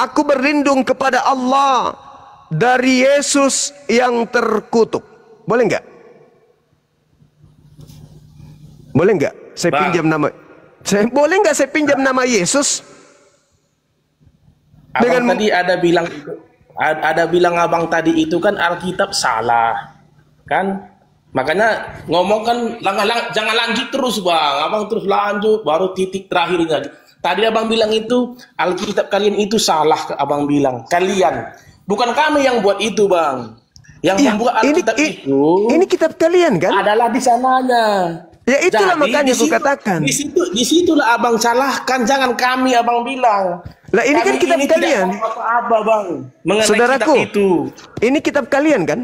Aku berlindung kepada Allah dari Yesus yang terkutuk. Boleh nggak? Boleh nggak? Saya pinjam nama. Boleh nggak saya pinjam nama Yesus? Abang tadi ada bilang abang tadi itu kan Alkitab salah, kan? Makanya ngomong kan jangan lanjut terus bang, abang terus lanjut baru titik terakhirnya. Tadi abang bilang itu Alkitab kalian itu salah, abang bilang kalian, bukan kami yang buat itu bang. Yang membuat Alkitab ini kitab kalian kan? Adalah di sananya. Ya itulah makanya aku katakan. Disitulah abang salahkan, jangan kami abang bilang. Lah ini kan kitab kalian. Apa bang? Mengenai saudaraku, kitab itu. Ini kitab kalian kan?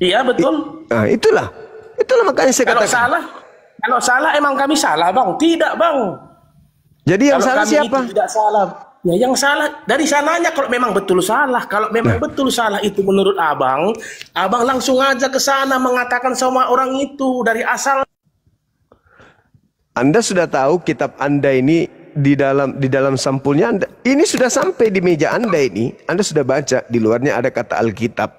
Iya betul. Nah, itulah makanya saya katakan. Kalau salah emang kami salah bang? Tidak bang. Jadi yang salah siapa? Tidak salah. Ya yang salah dari sananya kalau memang betul salah. Kalau memang betul salah itu menurut abang, abang langsung aja ke sana mengatakan sama orang itu dari asal. Anda sudah tahu kitab Anda ini di dalam sampulnya Anda, ini sudah sampai di meja Anda ini. Anda sudah baca, di luarnya ada kata Alkitab.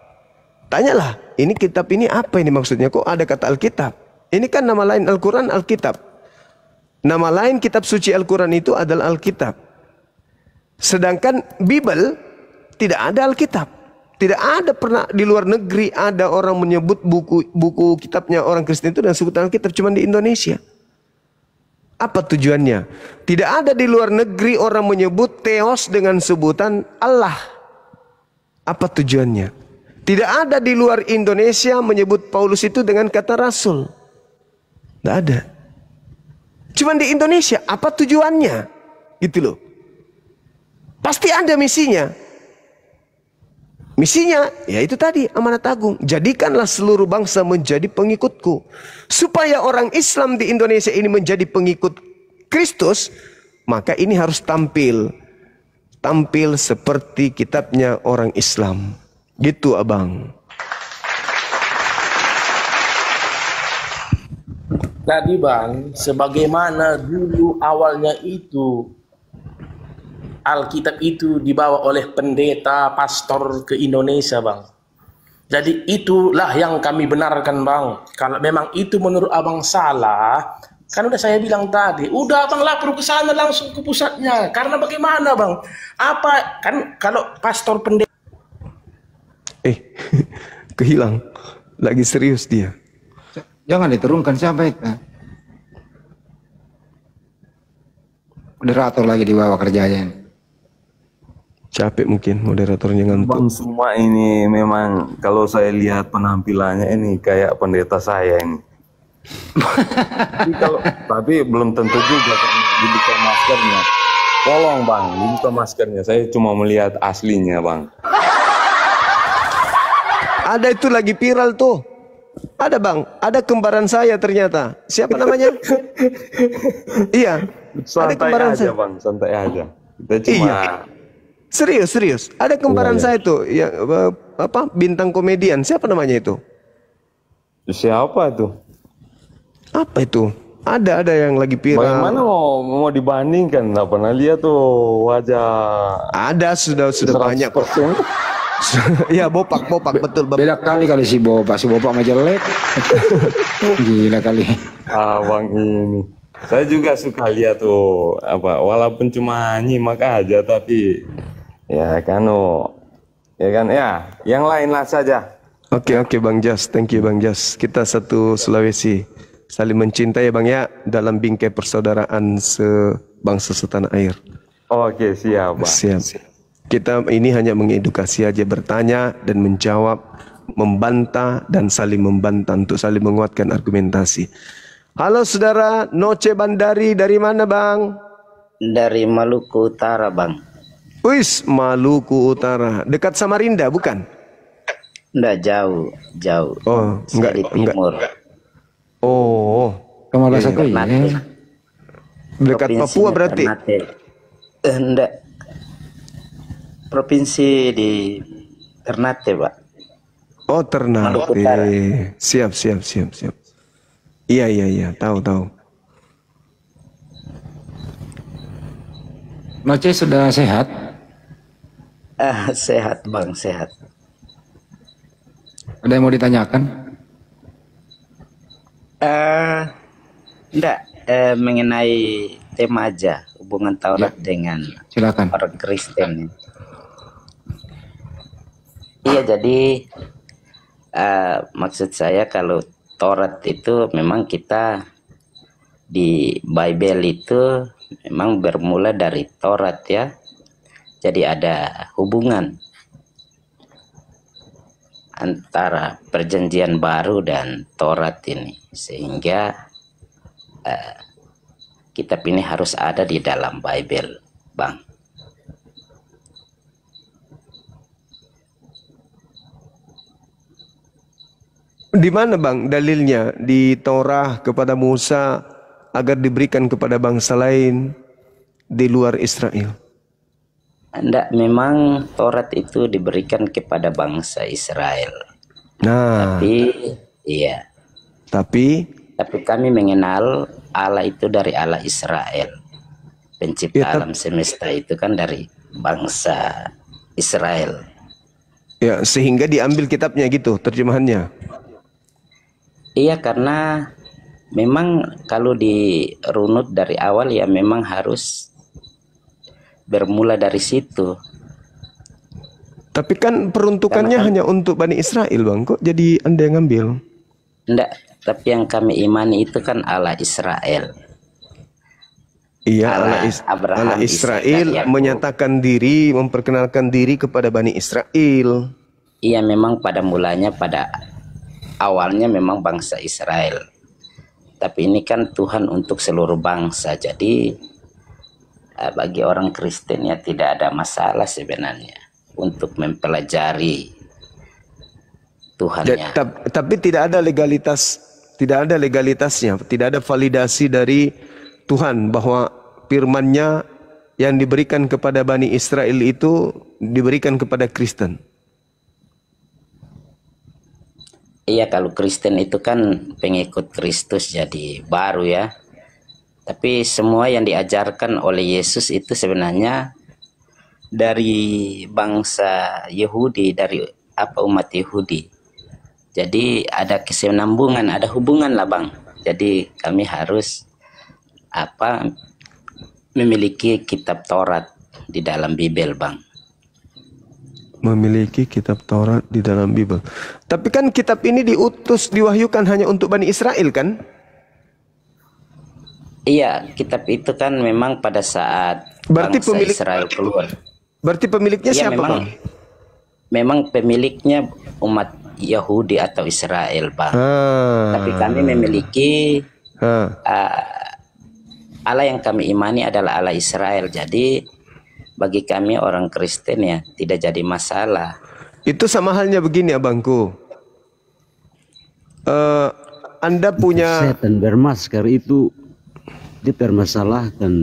Tanyalah, ini kitab ini apa ini maksudnya? Kok ada kata Alkitab? Ini kan nama lain Al-Quran, Alkitab. Nama lain kitab suci Al-Quran itu adalah Alkitab. Sedangkan Bible tidak ada Alkitab. Tidak ada pernah di luar negeri ada orang menyebut buku kitabnya orang Kristen itu dan sebutan Alkitab, cuma di Indonesia. Apa tujuannya? Tidak ada di luar negeri orang menyebut Theos dengan sebutan Allah. Apa tujuannya? Tidak ada di luar Indonesia menyebut Paulus itu dengan kata Rasul. Tidak ada. Cuma di Indonesia. Apa tujuannya? Gitu loh. Pasti ada misinya. Misinya, ya itu tadi amanat agung. Jadikanlah seluruh bangsa menjadi pengikutku. Supaya orang Islam di Indonesia ini menjadi pengikut Kristus, maka ini harus tampil seperti kitabnya orang Islam. Gitu abang. Tadi bang, sebagaimana dulu awalnya itu Alkitab itu dibawa oleh pendeta, pastor ke Indonesia bang. Jadi itulah yang kami benarkan bang. Kalau memang itu menurut abang salah, kan udah saya bilang tadi, udah abang lapor ke sana langsung ke pusatnya. Karena bagaimana bang? Apa kan kalau pastor pendeta kehilang, lagi serius dia. Jangan diturunkan siapa itu? Moderator lagi di bawah kerjanya. Capek mungkin moderatornya ngantuk. Bang, semua ini memang kalau saya lihat penampilannya ini kayak pendeta saya ini. tapi belum tentu juga kan dibuka maskernya. Tolong bang, dibuka maskernya. Saya cuma melihat aslinya bang. Ada itu lagi viral tuh. Ada bang, ada kembaran saya ternyata. Siapa namanya? Iya. Santai ada kembaran aja saya. bang, santai aja. Kita cuma. Iya. Serius. Ada kembaran saya tuh, yang apa bintang komedian. Siapa namanya itu? Siapa tuh? Apa itu? Ada yang lagi viral. Bagaimana mau dibandingkan? Nggak pernah lihat tuh wajah. Ada sudah banyak. Ya bopak betul. Beda kali si bopak mah jelek. Gila kali. Bang ini. Saya juga suka lihat tuh apa, walaupun cuma nyimak aja tapi. Ya kan yang lain lah saja. Oke Bang Jas, thank you Bang Jas. Kita satu Sulawesi, saling mencintai Bang ya, dalam bingkai persaudaraan sebangsa setanah air. Oke siap Bang. Siap. Kita ini hanya mengedukasi aja, bertanya dan menjawab, membantah dan saling membantah untuk saling menguatkan argumentasi. Halo saudara Noce Bandari, dari mana Bang? Dari Maluku Utara Bang. Wis, Maluku Utara. Dekat Samarinda, bukan? Enggak, jauh. Oh, enggak. Timur. Oh. Kemana satu ya? Dekat Papua berarti? Enggak. Provinsi di Ternate, Pak. Oh, Ternate. Siap. Iya, tahu. Noce sudah sehat? Sehat Bang, sehat. Ada yang mau ditanyakan? Enggak, mengenai tema aja, hubungan Taurat dengan Silakan. orang Kristen. Iya, jadi maksud saya kalau Taurat itu memang kita di Bible itu memang bermula dari Taurat ya. Jadi ada hubungan antara perjanjian baru dan Taurat ini, sehingga kitab ini harus ada di dalam Bible, Bang. Di mana Bang dalilnya di Torah kepada Musa agar diberikan kepada bangsa lain di luar Israel? Enggak, memang Taurat itu diberikan kepada bangsa Israel. Nah, Iya. tapi kami mengenal Allah itu dari Allah Israel. Pencipta Ya, alam semesta itu kan dari bangsa Israel. ya sehingga diambil kitabnya gitu terjemahannya. Iya, karena memang kalau dirunut dari awal ya memang harus bermula dari situ. Tapi kan peruntukannya hanya untuk Bani Israel Bang. Kok jadi Anda yang ngambil? Enggak, tapi yang kami imani itu kan Allah Israel. Iya, Allah Abraham, Allah Israel Ishak, Yakub. menyatakan diri, memperkenalkan diri kepada Bani Israel. Iya, memang pada mulanya, pada awalnya memang bangsa Israel. Tapi ini kan Tuhan untuk seluruh bangsa. Jadi bagi orang Kristen ya tidak ada masalah sebenarnya untuk mempelajari Tuhannya. Tapi tidak ada legalitasnya, tidak ada validasi dari Tuhan bahwa firman-Nya yang diberikan kepada Bani Israel itu diberikan kepada Kristen. Iya, kalau Kristen itu kan pengikut Kristus jadi baru ya. Tapi semua yang diajarkan oleh Yesus itu sebenarnya dari bangsa Yahudi, dari umat Yahudi. Jadi ada kesinambungan, ada hubungan lah Bang. Jadi kami harus memiliki kitab Taurat di dalam Bible Bang. Memiliki kitab Taurat di dalam Bible. Tapi kan kitab ini diwahyukan hanya untuk Bani Israel kan? Iya, kitab itu kan memang pada saat Berarti bangsa Israel keluar. Berarti pemiliknya Iya, siapa Bang? Memang pemiliknya umat Yahudi atau Israel Bang. Tapi kami memiliki Allah yang kami imani adalah Allah Israel. Jadi bagi kami orang Kristen ya tidak jadi masalah. Itu sama halnya begini abangku. Anda punya setan bermasker itu dipermasalahkan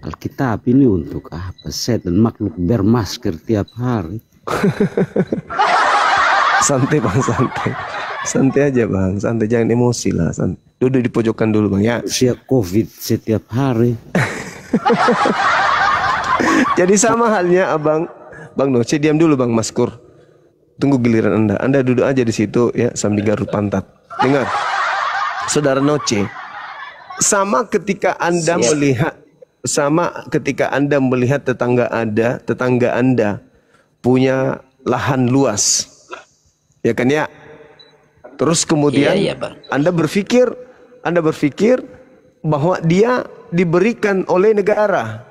Alkitab ini untuk apa? Setan makhluk bermasker tiap hari. Santai Bang, santai. Santai aja Bang, santai, jangan emosi lah. Santai. Duduk di pojokan dulu Bang ya. Usia COVID setiap hari. Jadi sama halnya Bang Noce, diam dulu Bang Maskur. Tunggu giliran Anda. Anda duduk aja di situ ya sambil garuk pantat. Dengar. Saudara Noce, sama ketika Anda melihat tetangga Anda punya lahan luas. Ya kan ya? Terus kemudian Iya, Bang. Anda berpikir bahwa dia diberikan oleh negara.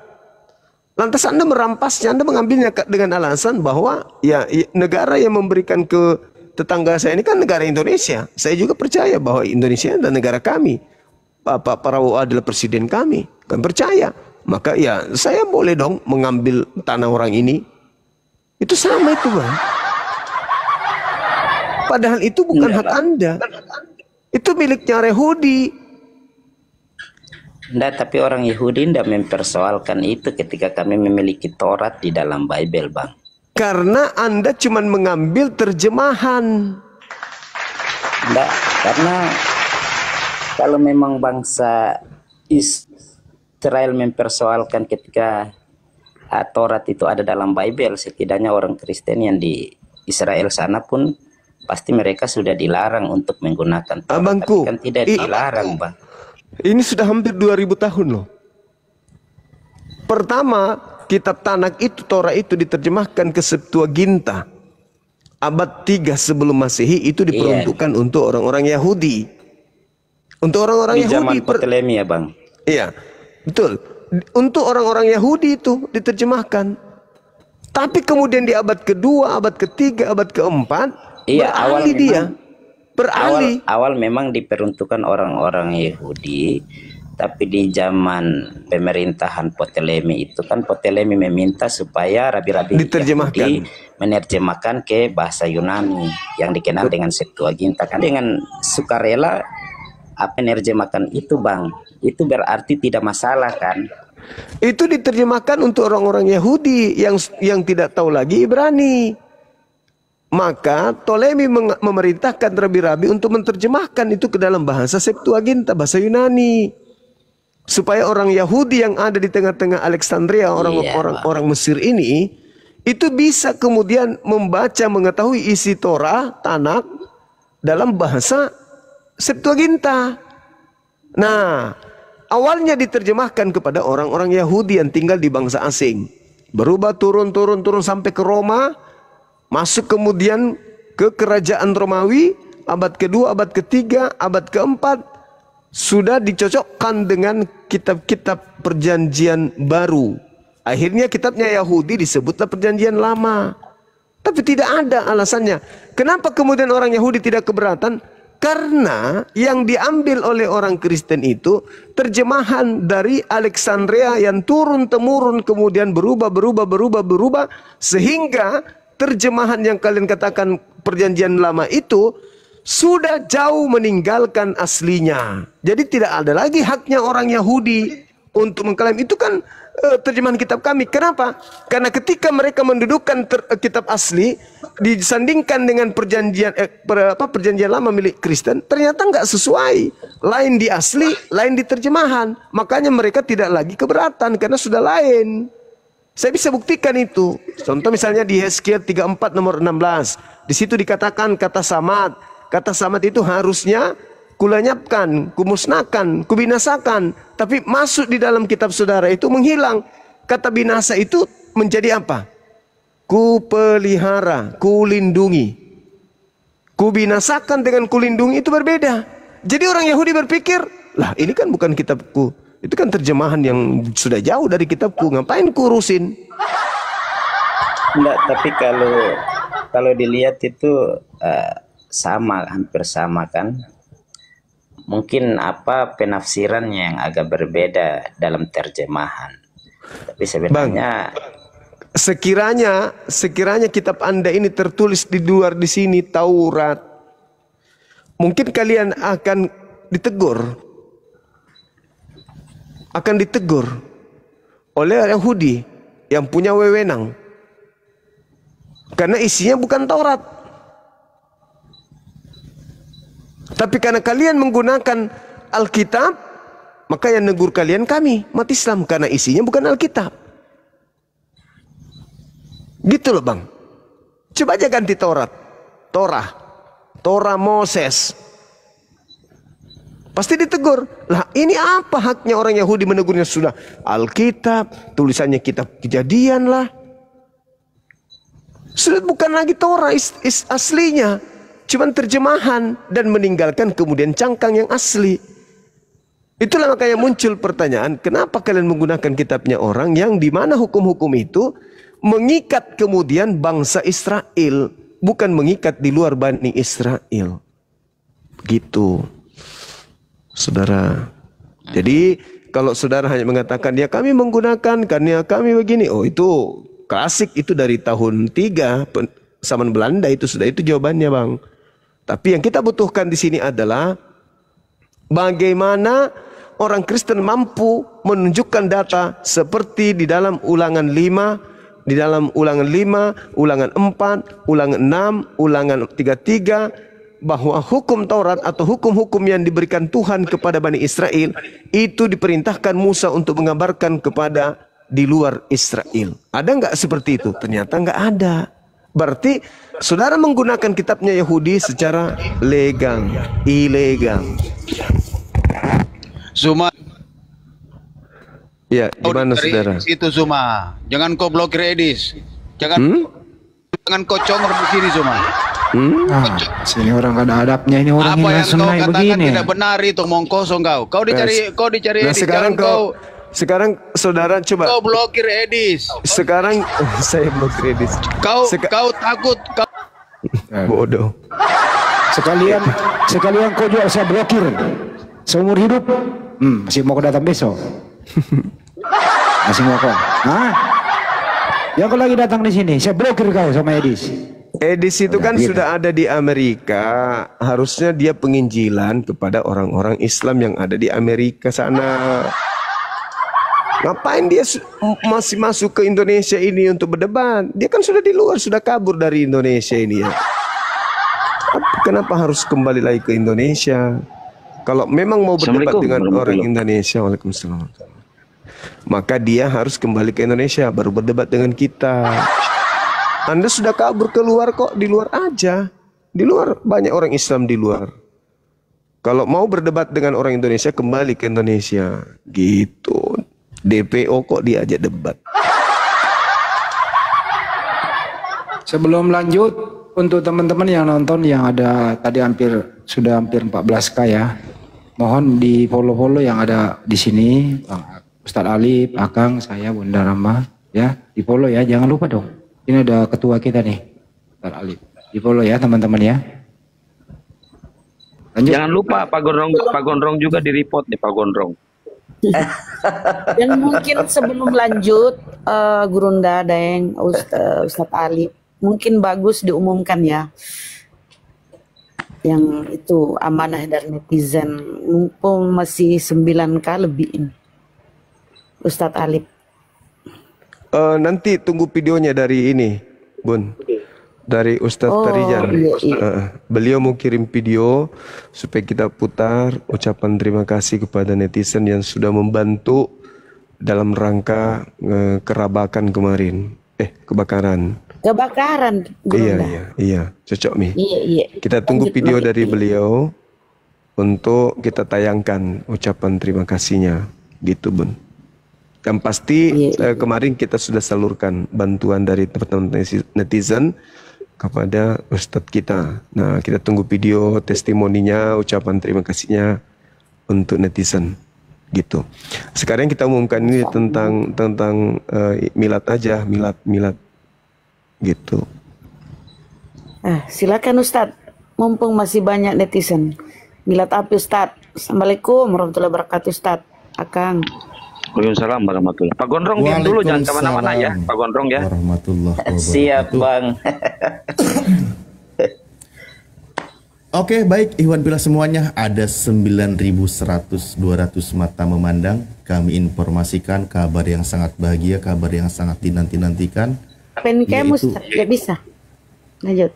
Lantas Anda merampasnya, Anda mengambilnya dengan alasan bahwa ya negara yang memberikan ke tetangga saya ini kan negara Indonesia. Saya juga percaya bahwa Indonesia adalah negara kami. Pak Prabowo adalah presiden kami. Kan percaya. Maka ya saya boleh dong mengambil tanah orang ini. Itu sama itu Bang. Padahal itu bukan hak Anda. Itu miliknya Yahudi. Enggak, tapi orang Yahudi tidak mempersoalkan itu ketika kami memiliki Taurat di dalam Bible Bang. Karena Anda cuma mengambil terjemahan. Enggak, karena kalau memang bangsa Israel mempersoalkan ketika Taurat itu ada dalam Bible, setidaknya orang Kristen yang di Israel sana pun pasti mereka sudah dilarang untuk menggunakan Taurat. Abangku, Tapi kan tidak dilarang, Bang. Ini sudah hampir 2000 tahun loh. Pertama, kitab Tanakh itu, Torah itu diterjemahkan ke Septuaginta. Abad 3 sebelum Masehi itu diperuntukkan untuk orang-orang Yahudi. Untuk orang-orang Di zaman Yahudi. Ptolemai ya, Bang. Iya, betul. Untuk orang-orang Yahudi itu diterjemahkan. Tapi kemudian di abad kedua, abad ketiga, abad keempat, Iya, beralih dia. Beralih. Awal memang diperuntukkan orang-orang Yahudi, tapi di zaman pemerintahan Ptolemai itu kan Ptolemai meminta supaya rabi-rabi Diterjemahkan. Yahudi menerjemahkan ke bahasa Yunani yang dikenal dengan Septuaginta. Kan dengan sukarela apa menerjemahkan itu, Bang. Itu berarti tidak masalah kan? Itu diterjemahkan untuk orang-orang Yahudi yang tidak tahu lagi Ibrani. Maka Ptolemai memerintahkan rabi-rabi untuk menerjemahkan itu ke dalam bahasa Septuaginta, bahasa Yunani. Supaya orang Yahudi yang ada di tengah-tengah Alexandria, orang Mesir ini, itu bisa kemudian membaca, mengetahui isi Torah, Tanakh dalam bahasa Septuaginta. Nah, awalnya diterjemahkan kepada orang-orang Yahudi yang tinggal di bangsa asing. Berubah turun sampai ke Roma. Masuk kemudian ke kerajaan Romawi. Abad kedua, abad ketiga, abad keempat. Sudah dicocokkan dengan kitab-kitab perjanjian baru. Akhirnya kitabnya Yahudi disebutlah perjanjian lama. Tapi tidak ada alasannya. Kenapa kemudian orang Yahudi tidak keberatan? Karena yang diambil oleh orang Kristen itu terjemahan dari Alexandria yang turun-temurun kemudian berubah sehingga terjemahan yang kalian katakan perjanjian lama itu sudah jauh meninggalkan aslinya. Jadi tidak ada lagi haknya orang Yahudi untuk mengklaim itu kan terjemahan kitab kami. Kenapa? Karena ketika mereka mendudukkan kitab asli disandingkan dengan perjanjian lama milik Kristen, ternyata nggak sesuai. Lain di asli, lain di terjemahan. Makanya mereka tidak lagi keberatan karena sudah lain. Saya bisa buktikan itu. Contoh misalnya di Yeskiel 34 nomor 16. Di situ dikatakan kata samad. Kata samad itu harusnya kulenyapkan, kumusnahkan, kubinasakan. Tapi masuk di dalam kitab saudara itu menghilang. Kata binasa itu menjadi apa? Kupelihara, kulindungi. Kubinasakan dengan kulindungi itu berbeda. Jadi orang Yahudi berpikir, lah ini kan bukan kitabku. Itu kan terjemahan yang sudah jauh dari kitabku. Ngapain kurusin? Enggak, tapi kalau dilihat itu sama, hampir sama kan. Mungkin apa penafsirannya yang agak berbeda dalam terjemahan. Tapi sebenarnya sekiranya kitab Anda ini tertulis di luar di sini Taurat, mungkin kalian akan ditegur. Akan ditegur oleh Yahudi yang punya wewenang. Karena isinya bukan Taurat. Tapi karena kalian menggunakan Alkitab, maka yang negur kalian kami, umat Islam. Karena isinya bukan Alkitab. Gitu loh Bang. Coba aja ganti Taurat. Torah Moses. Pasti ditegur. Lah ini apa haknya orang Yahudi menegurnya? Sudah Alkitab, tulisannya kitab Kejadian lah. Sudah bukan lagi Torah aslinya. Cuman terjemahan dan meninggalkan kemudian cangkang yang asli. Itulah makanya muncul pertanyaan, kenapa kalian menggunakan kitabnya orang yang dimana hukum-hukum itu mengikat kemudian bangsa Israel, bukan mengikat di luar Bani Israel. Gitu, saudara. Jadi kalau saudara hanya mengatakan ya kami menggunakan karena kami begini, oh itu klasik, itu dari tahun 3 zaman Belanda itu sudah, itu jawabannya Bang. Tapi yang kita butuhkan di sini adalah bagaimana orang Kristen mampu menunjukkan data seperti di dalam Ulangan 5, di dalam Ulangan 5, Ulangan 4, Ulangan 6, Ulangan 33, bahwa hukum Taurat atau hukum-hukum yang diberikan Tuhan kepada Bani Israel itu diperintahkan Musa untuk mengabarkan kepada di luar Israel. Ada nggak seperti itu? Ternyata nggak ada. Berarti saudara menggunakan kitabnya Yahudi secara legal, ilegal. Zuma, Ya, di mana saudara? Itu Zuma. Jangan kau blokir Edis. Jangan kau congor di sini Zuma. Sini orang gak ada adabnya, ini orang Apa yang langsung kau naik katakan begini. tidak benar itu omong kosong kau. Kau dicari Nah, Edis. sekarang saudara coba. Kau blokir Edis. Sekarang saya blokir Edis. Kau takut kau Bodoh. Sekalian kau juga saya blokir seumur hidup. Masih mau kau datang besok? Masih mau kau? Hah? Ya kau lagi datang di sini, saya blokir kau sama Edis. Edis itu kan sudah ada di Amerika. Harusnya dia penginjilan kepada orang-orang Islam yang ada di Amerika sana. Ngapain dia masih masuk ke Indonesia ini untuk berdebat? Dia kan sudah di luar, sudah kabur dari Indonesia ini ya. Kenapa harus kembali lagi ke Indonesia? Kalau memang mau berdebat dengan orang Indonesia, waalaikumsalam, maka dia harus kembali ke Indonesia baru berdebat dengan kita. Anda sudah kabur keluar kok, di luar aja. Di luar banyak orang Islam di luar. Kalau mau berdebat dengan orang Indonesia, kembali ke Indonesia. Gitu. DPO kok diajak debat. Sebelum lanjut, untuk teman-teman yang nonton yang ada tadi sudah hampir 14K ya. Mohon di follow yang ada di sini, Ustadz Alif, Akang, saya, Bunda Rama, ya, di follow ya, jangan lupa dong. Ini ada ketua kita nih, Ustadz Alif. Di follow ya teman-teman ya. Lanjut. Jangan lupa Pak Gondrong juga di report nih Pak Gondrong. Dan mungkin sebelum lanjut, Gurunda dan Ustadz Alif, mungkin bagus diumumkan ya. Yang itu amanah dari netizen, mumpung masih 9K lebih ini. Ustadz Alif. Nanti tunggu videonya dari ini, Bun. Dari Ustadz Tarijan. Iya. Beliau mau kirim video supaya kita putar ucapan terima kasih kepada netizen yang sudah membantu dalam rangka kerabakan kemarin. Kebakaran. Gurunda. Iya, cocok Mi. Iya. Kita tunggu video dari beliau untuk kita tayangkan ucapan terima kasihnya, gitu Bun. Yang pasti kemarin kita sudah salurkan bantuan dari teman-teman netizen kepada Ustadz kita. Nah, kita tunggu video testimoninya, ucapan terima kasihnya untuk netizen, gitu. Sekarang kita umumkan ini tentang milad aja, milad, gitu. Silakan Ustadz, mumpung masih banyak netizen. Milad apa Ustadz? Assalamualaikum warahmatullahi wabarakatuh Ustadz. Akang. Waalaikumsalam warahmatullahi. Pak Gondrong diam dulu, jangan kemana-mana ya Pak Gondrong ya. Siap Bang. Oke, baik Ikhwan Fillah semuanya, ada 9.100 200 mata memandang. Kami informasikan kabar yang sangat bahagia, kabar yang sangat dinanti-nantikan. Penkem Ustadz, gak bisa. Lanjut.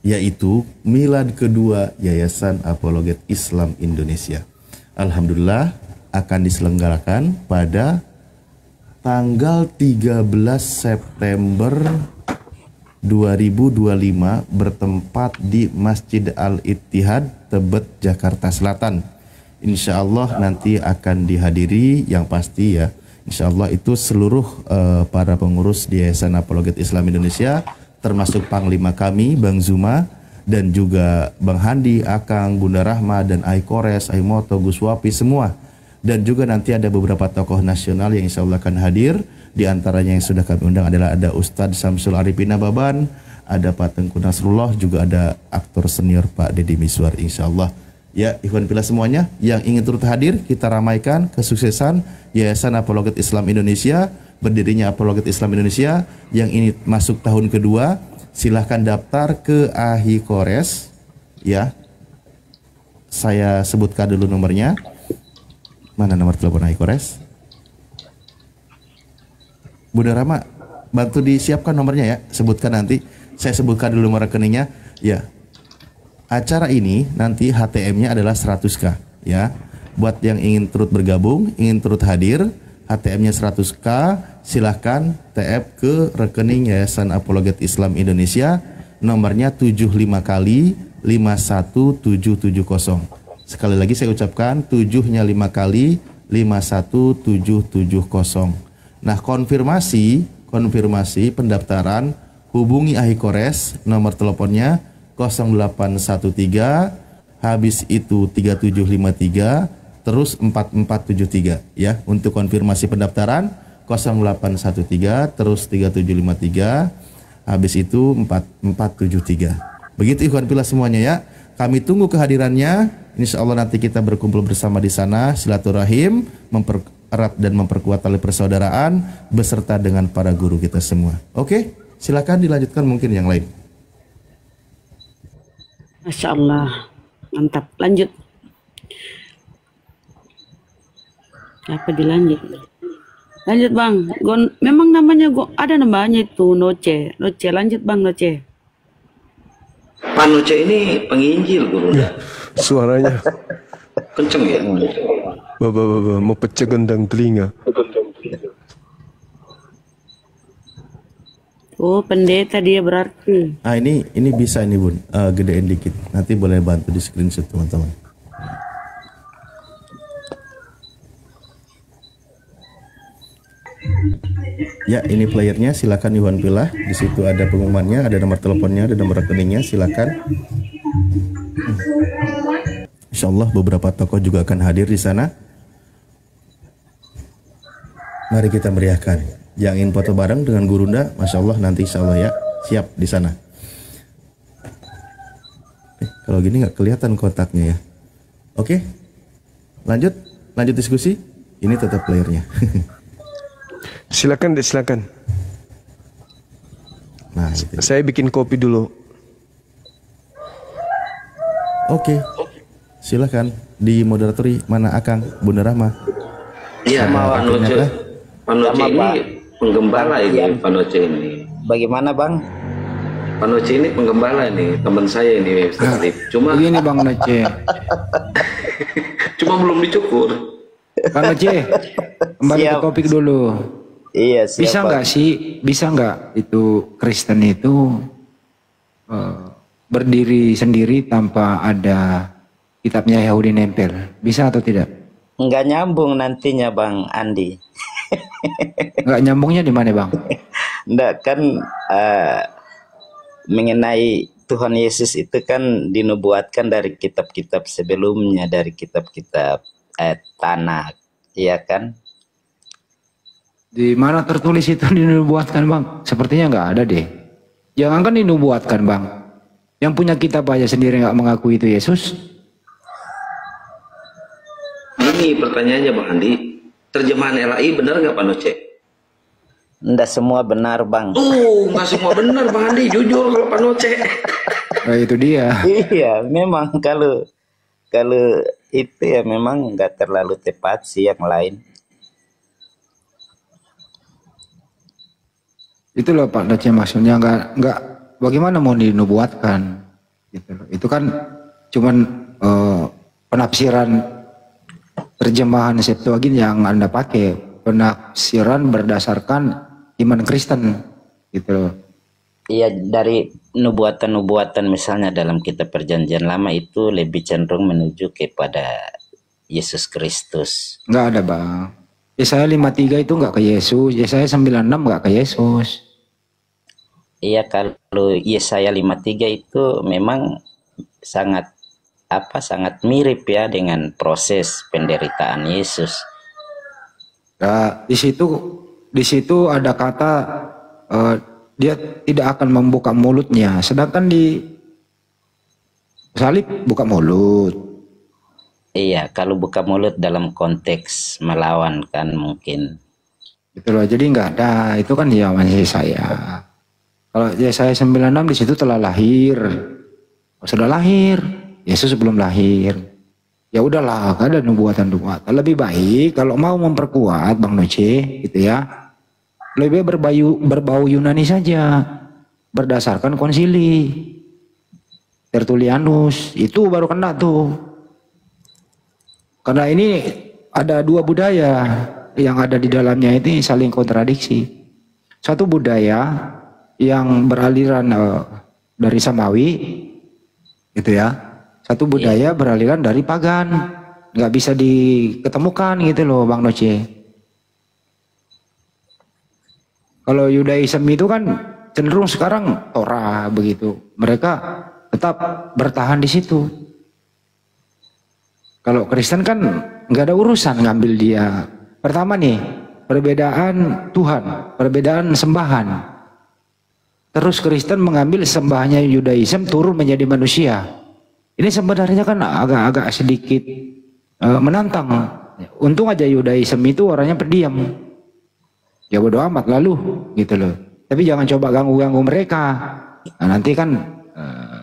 Yaitu milad kedua Yayasan Apologet Islam Indonesia. Alhamdulillah akan diselenggarakan pada tanggal 13 September 2025 bertempat di Masjid Al-Ittihad, Tebet, Jakarta Selatan. Insya Allah nanti akan dihadiri, yang pasti ya, insya Allah itu seluruh para pengurus di Yayasan Apologet Islam Indonesia, termasuk Panglima kami, Bang Zuma, dan juga Bang Handi, Akang, Bunda Rahma, dan Aikores, Aimoto, Gus Wapi, semua. Dan juga nanti ada beberapa tokoh nasional yang insya Allah akan hadir. Di antaranya yang sudah kami undang adalah ada Ustadz Samsul Arifin Nababan, ada Pak Tengku Nasrullah, juga ada aktor senior Pak Deddy Miswar, insya Allah. Ya, Ikhwan Fillah semuanya yang ingin turut hadir, kita ramaikan kesuksesan Yayasan Apologet Islam Indonesia, berdirinya Apologet Islam Indonesia yang ini masuk tahun kedua. Silahkan daftar ke Aikores, ya. Saya sebutkan dulu nomornya. Mana nomor telepon Aikores? Bunda Rama, bantu disiapkan nomornya ya. Sebutkan nanti. Saya sebutkan dulu nomor rekeningnya. Ya. acara ini nanti HTM-nya adalah 100k ya. Buat yang ingin turut bergabung, ingin turut hadir, HTM-nya 100k, silahkan TF ke rekening Yayasan Apologet Islam Indonesia, nomornya 75 kali 51770. Sekali lagi saya ucapkan 7-nya 5 kali 51770. Nah, konfirmasi pendaftaran hubungi Ahikores, nomor teleponnya 0813 habis itu 3753 terus 4473 ya. Untuk konfirmasi pendaftaran 0813 terus 3753 habis itu 4473. Begitu ikhwan fillah semuanya ya. Kami tunggu kehadirannya. Insya Allah nanti kita berkumpul bersama di sana, silaturahim, mempererat dan memperkuat tali persaudaraan beserta dengan para guru kita semua. Oke, silakan dilanjutkan mungkin yang lain. Masya Allah, mantap. Lanjut. Apa dilanjut? Lanjut bang. Memang namanya ada namanya itu Noce. Lanjut bang Noce. Pak Noce ini penginjil guru. Suaranya kenceng ya. Bapak mau pecah gendang telinga. Oh pendeta dia berarti. Ah ini bisa ini bun, gedein dikit. Nanti boleh bantu di screenshot teman-teman. Ya, ini playernya, silakan Iwan pilih. Di situ ada pengumumannya, ada nomor teleponnya, ada nomor rekeningnya, silakan. Insya Allah beberapa tokoh juga akan hadir di sana. Mari kita meriahkan. Yang ingin foto bareng dengan Gurunda, Masya Allah nanti Insya Allah ya, siap di sana. Kalau gini nggak kelihatan kotaknya ya. Oke, lanjut diskusi. Ini tetap playernya. Silakan. Nah, gitu. Saya bikin kopi dulu. Oke. Silakan di moderatori mana Akang, Bunda Rahma. Iya, Pak Noce. Pak Noce ini penggembala ini, Pak Noce ini. Bagaimana Bang? Pak Noce ini penggembala nih, teman saya ini Ustaz. Cuma begini Bang Noce. Cuma belum dicukur. Bang Noce, kembali ke topik dulu. Iya, siap, bisa nggak itu Kristen itu berdiri sendiri tanpa ada kitabnya Yahudi nempel? Bisa atau tidak? Nggak nyambung nantinya Bang Andi. Nggak nyambungnya di mana Bang? Nggak kan mengenai Tuhan Yesus itu kan dinubuatkan dari kitab-kitab sebelumnya, dari kitab-kitab Tanakh, ya kan? Di mana tertulis itu dinubuatkan Bang? Sepertinya nggak ada deh. Jangankan dinubuatkan Bang, yang punya kitab aja sendiri nggak mengakui itu Yesus. Ini pertanyaannya Bang Andi, terjemahan LAI benar nggak Pak Noce? Nggak semua benar Bang. Nggak semua benar Bang Andi, jujur kalau Pak Noce. Nah, itu dia. Iya, memang kalau itu ya memang nggak terlalu tepat sih yang lain. Itu loh Pak Noce, maksudnya nggak bagaimana mau dinubuatkan gitu loh. Itu kan cuman penafsiran terjemahan Septuagint yang Anda pakai, penafsiran berdasarkan iman Kristen gitu loh. Iya, dari nubuatan-nubuatan misalnya dalam kitab Perjanjian Lama itu lebih cenderung menuju kepada Yesus Kristus. Nggak ada Bang. Yesaya 53 itu nggak ke Yesus, Yesaya 96 nggak ke Yesus. Iya, kalau Yesaya 53 itu memang sangat mirip ya dengan proses penderitaan Yesus. Nah, di situ ada kata dia tidak akan membuka mulutnya, sedangkan di salib buka mulut. Iya, kalau buka mulut dalam konteks melawan kan mungkin. Gitu loh, jadi nggak ada, itu kan ya masih saya. Kalau Yesaya 96 di situ telah lahir, sudah lahir, Yesus belum lahir. Ya udahlah, ada nubuatan-nubuatan. Lebih baik kalau mau memperkuat Bang Noce, gitu ya, lebih berbau Yunani saja, berdasarkan konsili. Tertullianus, itu baru kena tuh. Karena ini ada dua budaya yang ada di dalamnya ini saling kontradiksi. Satu budaya yang beraliran dari Samawi, gitu ya. Satu budaya beraliran dari pagan, nggak bisa diketemukan gitu loh, Bang Noce. Kalau Yudaism itu kan cenderung sekarang Torah begitu. Mereka tetap bertahan di situ. Kalau Kristen kan nggak ada urusan ngambil dia. Pertama nih, perbedaan Tuhan, perbedaan sembahan. Terus Kristen mengambil sembahannya Yudaism turun menjadi manusia. Ini sebenarnya kan agak-agak sedikit menantang. Untung aja Yudaism itu orangnya pendiam. Ya bodo amat lalu gitu loh. Tapi jangan coba ganggu-ganggu mereka. Nah, nanti kan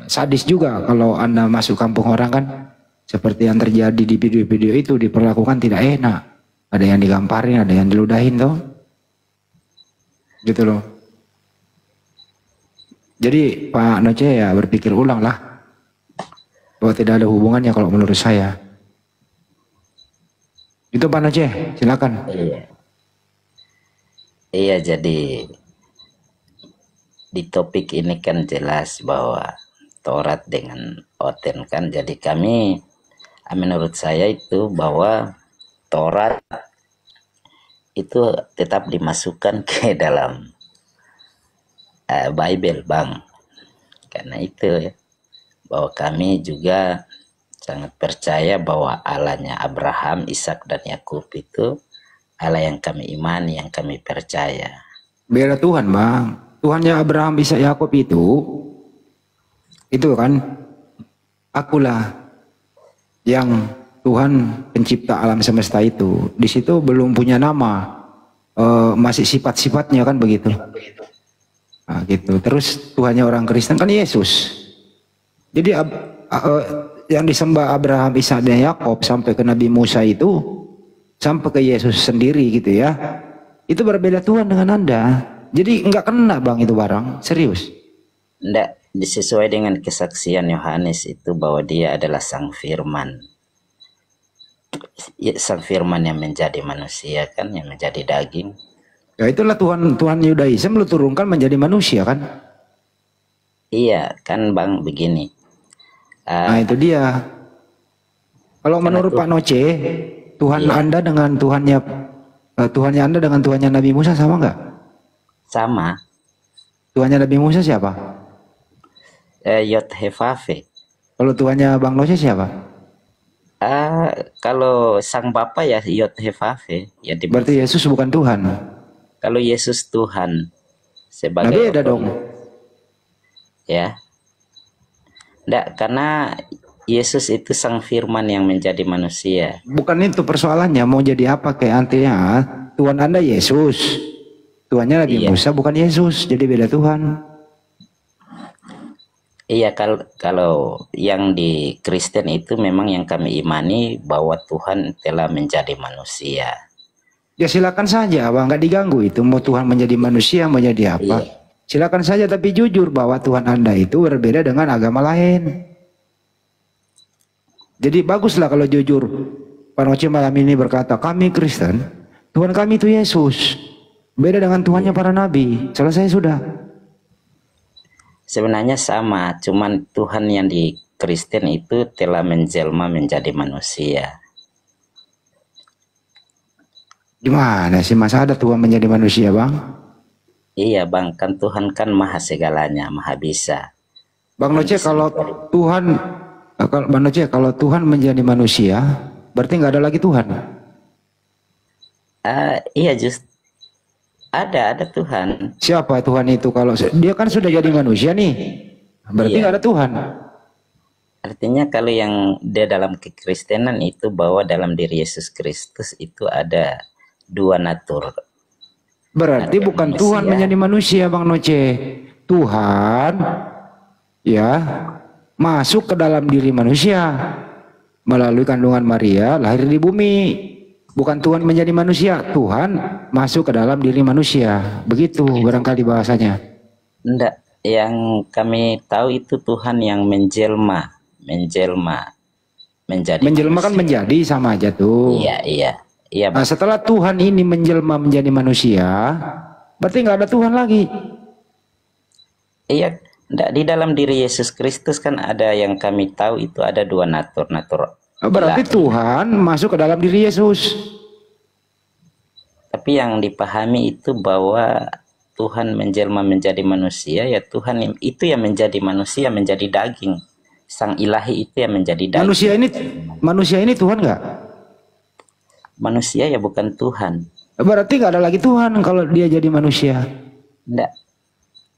sadis juga kalau Anda masuk kampung orang kan. Seperti yang terjadi di video-video itu, diperlakukan tidak enak. Ada yang digamparin, ada yang diludahin tuh. Gitu loh. Jadi Pak Noce ya berpikir ulang lah. Bahwa tidak ada hubungannya kalau menurut saya. Itu Pak Noce, silakan. Iya, jadi di topik ini kan jelas bahwa Taurat dengan Oten kan, jadi kami menurut saya itu bahwa Taurat itu tetap dimasukkan ke dalam Bible, Bang. Karena itu ya, bahwa kami juga sangat percaya bahwa Allahnya Abraham, Ishak dan Yakub itu Allah yang kami imani, yang kami percaya. Beda Tuhan, Bang. Tuhannya Abraham, Ishak, Yakub itu kan akulah yang Tuhan pencipta alam semesta itu. Di situ belum punya nama, masih sifat-sifatnya kan begitu. Nah, gitu. Terus Tuhannya orang Kristen kan Yesus. Jadi yang disembah Abraham, Ishak dan Yakub sampai ke Nabi Musa itu sampai ke Yesus sendiri gitu ya. Itu berbeda Tuhan dengan Anda. Jadi enggak kena, Bang, itu barang. Serius. Enggak, sesuai dengan kesaksian Yohanes itu bahwa dia adalah Sang Firman. Sang Firman yang menjadi manusia kan, yang menjadi daging. Ya itulah Tuhan Yudaism lu turunkan menjadi manusia kan? Iya kan, Bang, begini. Nah itu dia. Kalau menurut Pak Noce, Tuhan Anda dengan Tuhannya Anda dengan Tuhannya Nabi Musa sama nggak? Sama. Tuhannya Nabi Musa siapa? Yod Hevafe. Kalau Tuhannya Bang Noce siapa? Kalau sang Bapa ya Yod Hevafe. Ya berarti Yesus bukan Tuhan. Kalau Yesus Tuhan sebagai nah, beda dong. Ya. Enggak, karena Yesus itu Sang Firman yang menjadi manusia. Bukan itu persoalannya, mau jadi apa kayak artinya Tuhan Anda Yesus. Tuhannya Nabi Musa bukan Yesus, jadi beda Tuhan. Iya, kalau yang di Kristen itu memang yang kami imani bahwa Tuhan telah menjadi manusia. Ya silakan saja, Bang, nggak diganggu itu. Mau Tuhan menjadi manusia, mau jadi apa? Iya. Silakan saja, tapi jujur bahwa Tuhan Anda itu berbeda dengan agama lain. Jadi baguslah kalau jujur. Pak Noce malam ini berkata, kami Kristen, Tuhan kami itu Yesus. Beda dengan Tuhannya para nabi. Selesai sudah. Sebenarnya sama, cuman Tuhan yang di Kristen itu telah menjelma menjadi manusia. Gimana sih, masa ada Tuhan menjadi manusia, Bang? Iya, Bang, kan Tuhan kan maha segalanya, maha bisa. Bang Noce, kalau Tuhan, Bang Noce, kalau Tuhan menjadi manusia, berarti nggak ada lagi Tuhan? Iya, just ada Tuhan. Siapa Tuhan itu? Kalau dia kan sudah jadi manusia nih, berarti nggak ada Tuhan. Artinya kalau yang dia dalam kekristenan itu bahwa dalam diri Yesus Kristus itu ada dua natur. Berarti ada bukan manusia. Tuhan menjadi manusia, Bang Noce. Tuhan ya masuk ke dalam diri manusia melalui kandungan Maria, lahir di bumi. Bukan Tuhan menjadi manusia, Tuhan masuk ke dalam diri manusia. Begitu barangkali bahasanya. Yang kami tahu itu Tuhan yang menjelma menjadi Menjelma kan manusia. menjadi sama aja tuh. Iya, Nah, Bang. setelah Tuhan ini menjelma menjadi manusia, berarti nggak ada Tuhan lagi. Iya, di dalam diri Yesus Kristus kan ada yang kami tahu itu ada dua natur Berarti ilahi. Tuhan masuk ke dalam diri Yesus. Tapi yang dipahami itu bahwa Tuhan menjelma menjadi manusia, ya Tuhan itu yang menjadi manusia, menjadi daging. Sang ilahi itu yang menjadi daging. Manusia ini Tuhan nggak? Manusia ya bukan Tuhan. Berarti nggak ada lagi Tuhan kalau dia jadi manusia. Enggak.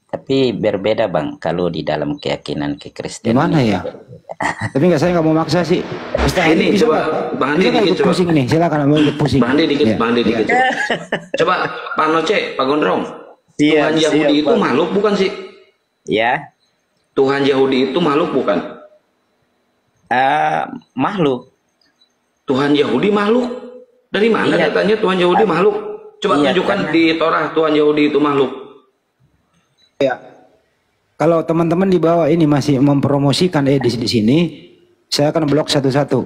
Tapi berbeda Bang kalau di dalam keyakinan kekristenan. Gimana ya? Tapi saya nggak mau maksa sih. Ustaz, Ini bisa coba nggak? Bang Bisa Andi nggak dikit ikut coba. pusing ini? Silakan mau ikut pusing. Bang Andi dikit, Ya. Bang Andi dikit. Ya. Coba Pak Noce, Pak Gondrong. Siap, Tuhan Yahudi siap, itu Bang. makhluk bukan sih? Ya, Tuhan Yahudi itu makhluk bukan? makhluk. Tuhan Yahudi makhluk. Dari mana Iya. datanya Tuhan Yahudi makhluk? Coba Iya, tunjukkan karena- di Torah Tuhan Yahudi itu makhluk. Ya. Kalau teman-teman di bawah ini masih mempromosikan Edis di sini, saya akan blok satu-satu.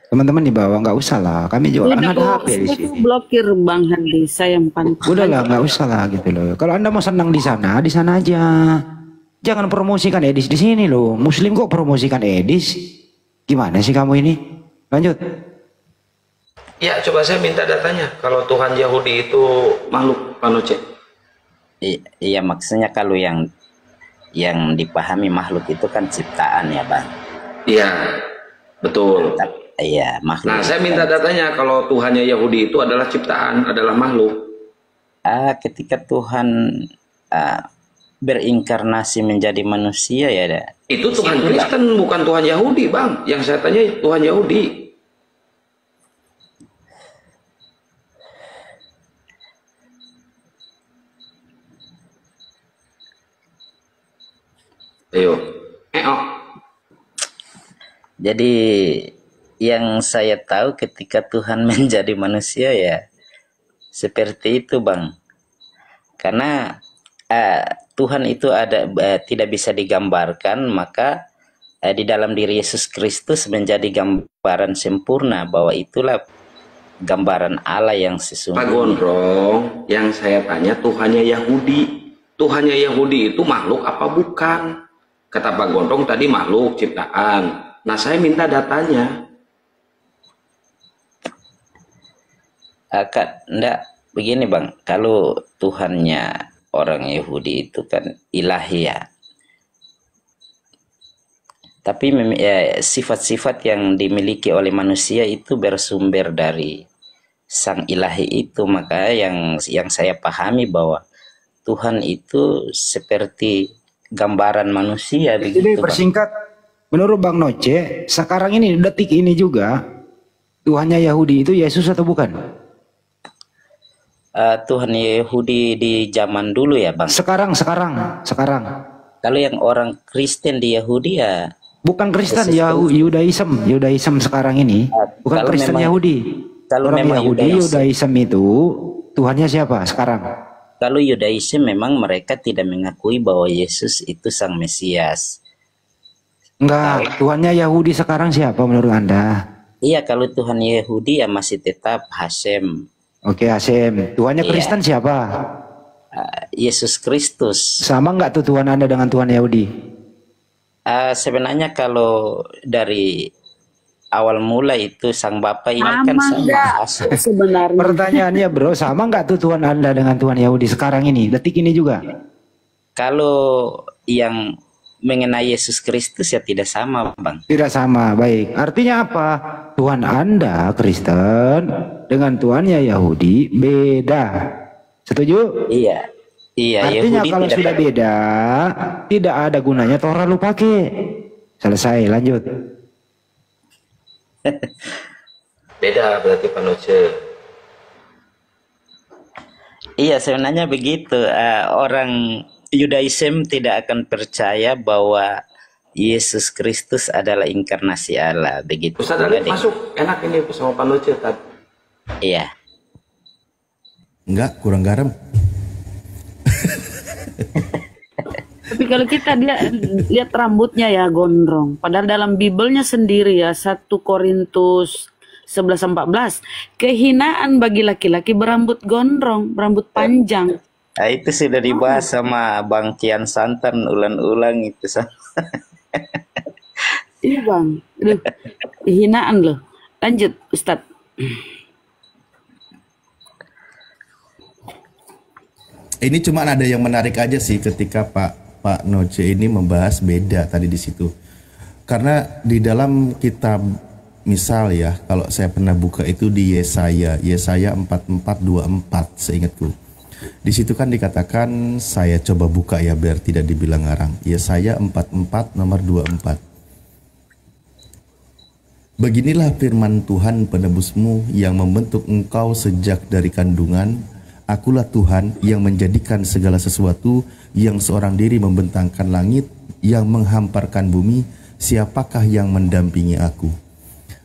Teman-teman di bawah nggak usah lah, kami juga kan ada HP di sini. Blokir Bang Handi, saya yang pantau. Udahlah, nggak usah lah gitu loh. Kalau Anda mau senang di sana aja. Jangan promosikan Edis di sini loh. Muslim kok promosikan Edis? Gimana sih kamu ini? Lanjut. Ya, coba saya minta datanya. Kalau Tuhan Yahudi itu makhluk, Pak Noce. Iya, maksudnya kalau yang dipahami makhluk itu kan ciptaan ya Bang. Iya, betul. Iya, makhluk. Nah, saya minta datanya kalau Tuhannya Yahudi itu adalah ciptaan, adalah makhluk. Ketika Tuhan berinkarnasi menjadi manusia ya. Itu Tuhan Kristen, bukan Tuhan Yahudi, Bang. Yang saya tanya Tuhan Yahudi. Ayo. Jadi yang saya tahu ketika Tuhan menjadi manusia ya seperti itu Bang. Karena Tuhan itu ada tidak bisa digambarkan, maka di dalam diri Yesus Kristus menjadi gambaran sempurna bahwa itulah gambaran Allah yang Pak sesungguhnya. Gondrong, yang saya tanya Tuhannya Yahudi. Tuhannya Yahudi itu makhluk apa bukan? Kata Pak Gondrong tadi makhluk ciptaan. Nah, saya minta datanya. Enggak, begini Bang, kalau Tuhannya orang Yahudi itu kan ilahi ya. Tapi sifat-sifat yang dimiliki oleh manusia itu bersumber dari sang ilahi itu. Maka yang saya pahami bahwa Tuhan itu seperti gambaran manusia Jadi begitu Bang. persingkat, menurut Bang Noce, sekarang ini detik ini juga Tuhannya Yahudi itu Yesus atau bukan? Tuhan Yahudi di zaman dulu ya Bang. Sekarang. Kalau yang orang Kristen di Yahudi ya bukan Kristen, Yesus Yudaism sekarang ini, bukan kalau Kristen memang- Yahudi. kalau Orang memang Yahudi, Yudaism. Yudaism itu Tuhannya siapa sekarang? Kalau Yudaism memang mereka tidak mengakui bahwa Yesus itu sang Mesias. Enggak, Tuhannya Yahudi sekarang siapa menurut Anda? Iya, kalau Tuhan Yahudi ya masih tetap Hashem. Oke, Hashem. Tuhannya Iya. Kristen siapa? Yesus Kristus. Sama enggak tuh Tuhan Anda dengan Tuhan Yahudi? Sebenarnya kalau dari awal mula itu sang Bapa ini kan Sama sama enggak Hashem. sebenarnya? Pertanyaannya bro, sama enggak tuh Tuhan Anda dengan Tuhan Yahudi sekarang ini? Detik ini juga? Kalau yang mengenai Yesus Kristus ya tidak sama Bang. Tidak sama, baik. Artinya apa? Tuhan Anda Kristen dengan Tuhannya Yahudi beda. Setuju? Iya. Iya, Artinya Yahudi kalau tidak sudah beda, tidak ada gunanya Torah lu pakai. Selesai, lanjut. Beda berarti Pak Noce. Iya, sebenarnya begitu. Orang Yudaism tidak akan percaya bahwa Yesus Kristus adalah inkarnasi Allah, begitu. Ustaz Ali masuk, enak ini sama Pak Noce tadi. Iya. Enggak, kurang garam. Tapi kalau kita lihat rambutnya ya gondrong. Padahal dalam Bibelnya sendiri ya 1 Korintus 11:14 kehinaan bagi laki-laki berambut gondrong, berambut panjang. Nah, itu sudah dibahas sama Bang Kian Santan ulang-ulang itu. Iya Bang, aduh, kehinaan loh. Lanjut Ustadz. Ini cuma ada yang menarik aja sih ketika Pak Noce ini membahas beda tadi di situ. Karena di dalam kitab, misal ya, kalau saya pernah buka itu di Yesaya 44:24 seingatku. Di situ kan dikatakan, saya coba buka ya biar tidak dibilang ngarang. Yesaya 44 nomor 24. Beginilah firman Tuhan penebusmu yang membentuk engkau sejak dari kandungan. Akulah Tuhan yang menjadikan segala sesuatu, yang seorang diri membentangkan langit, yang menghamparkan bumi. Siapakah yang mendampingi aku?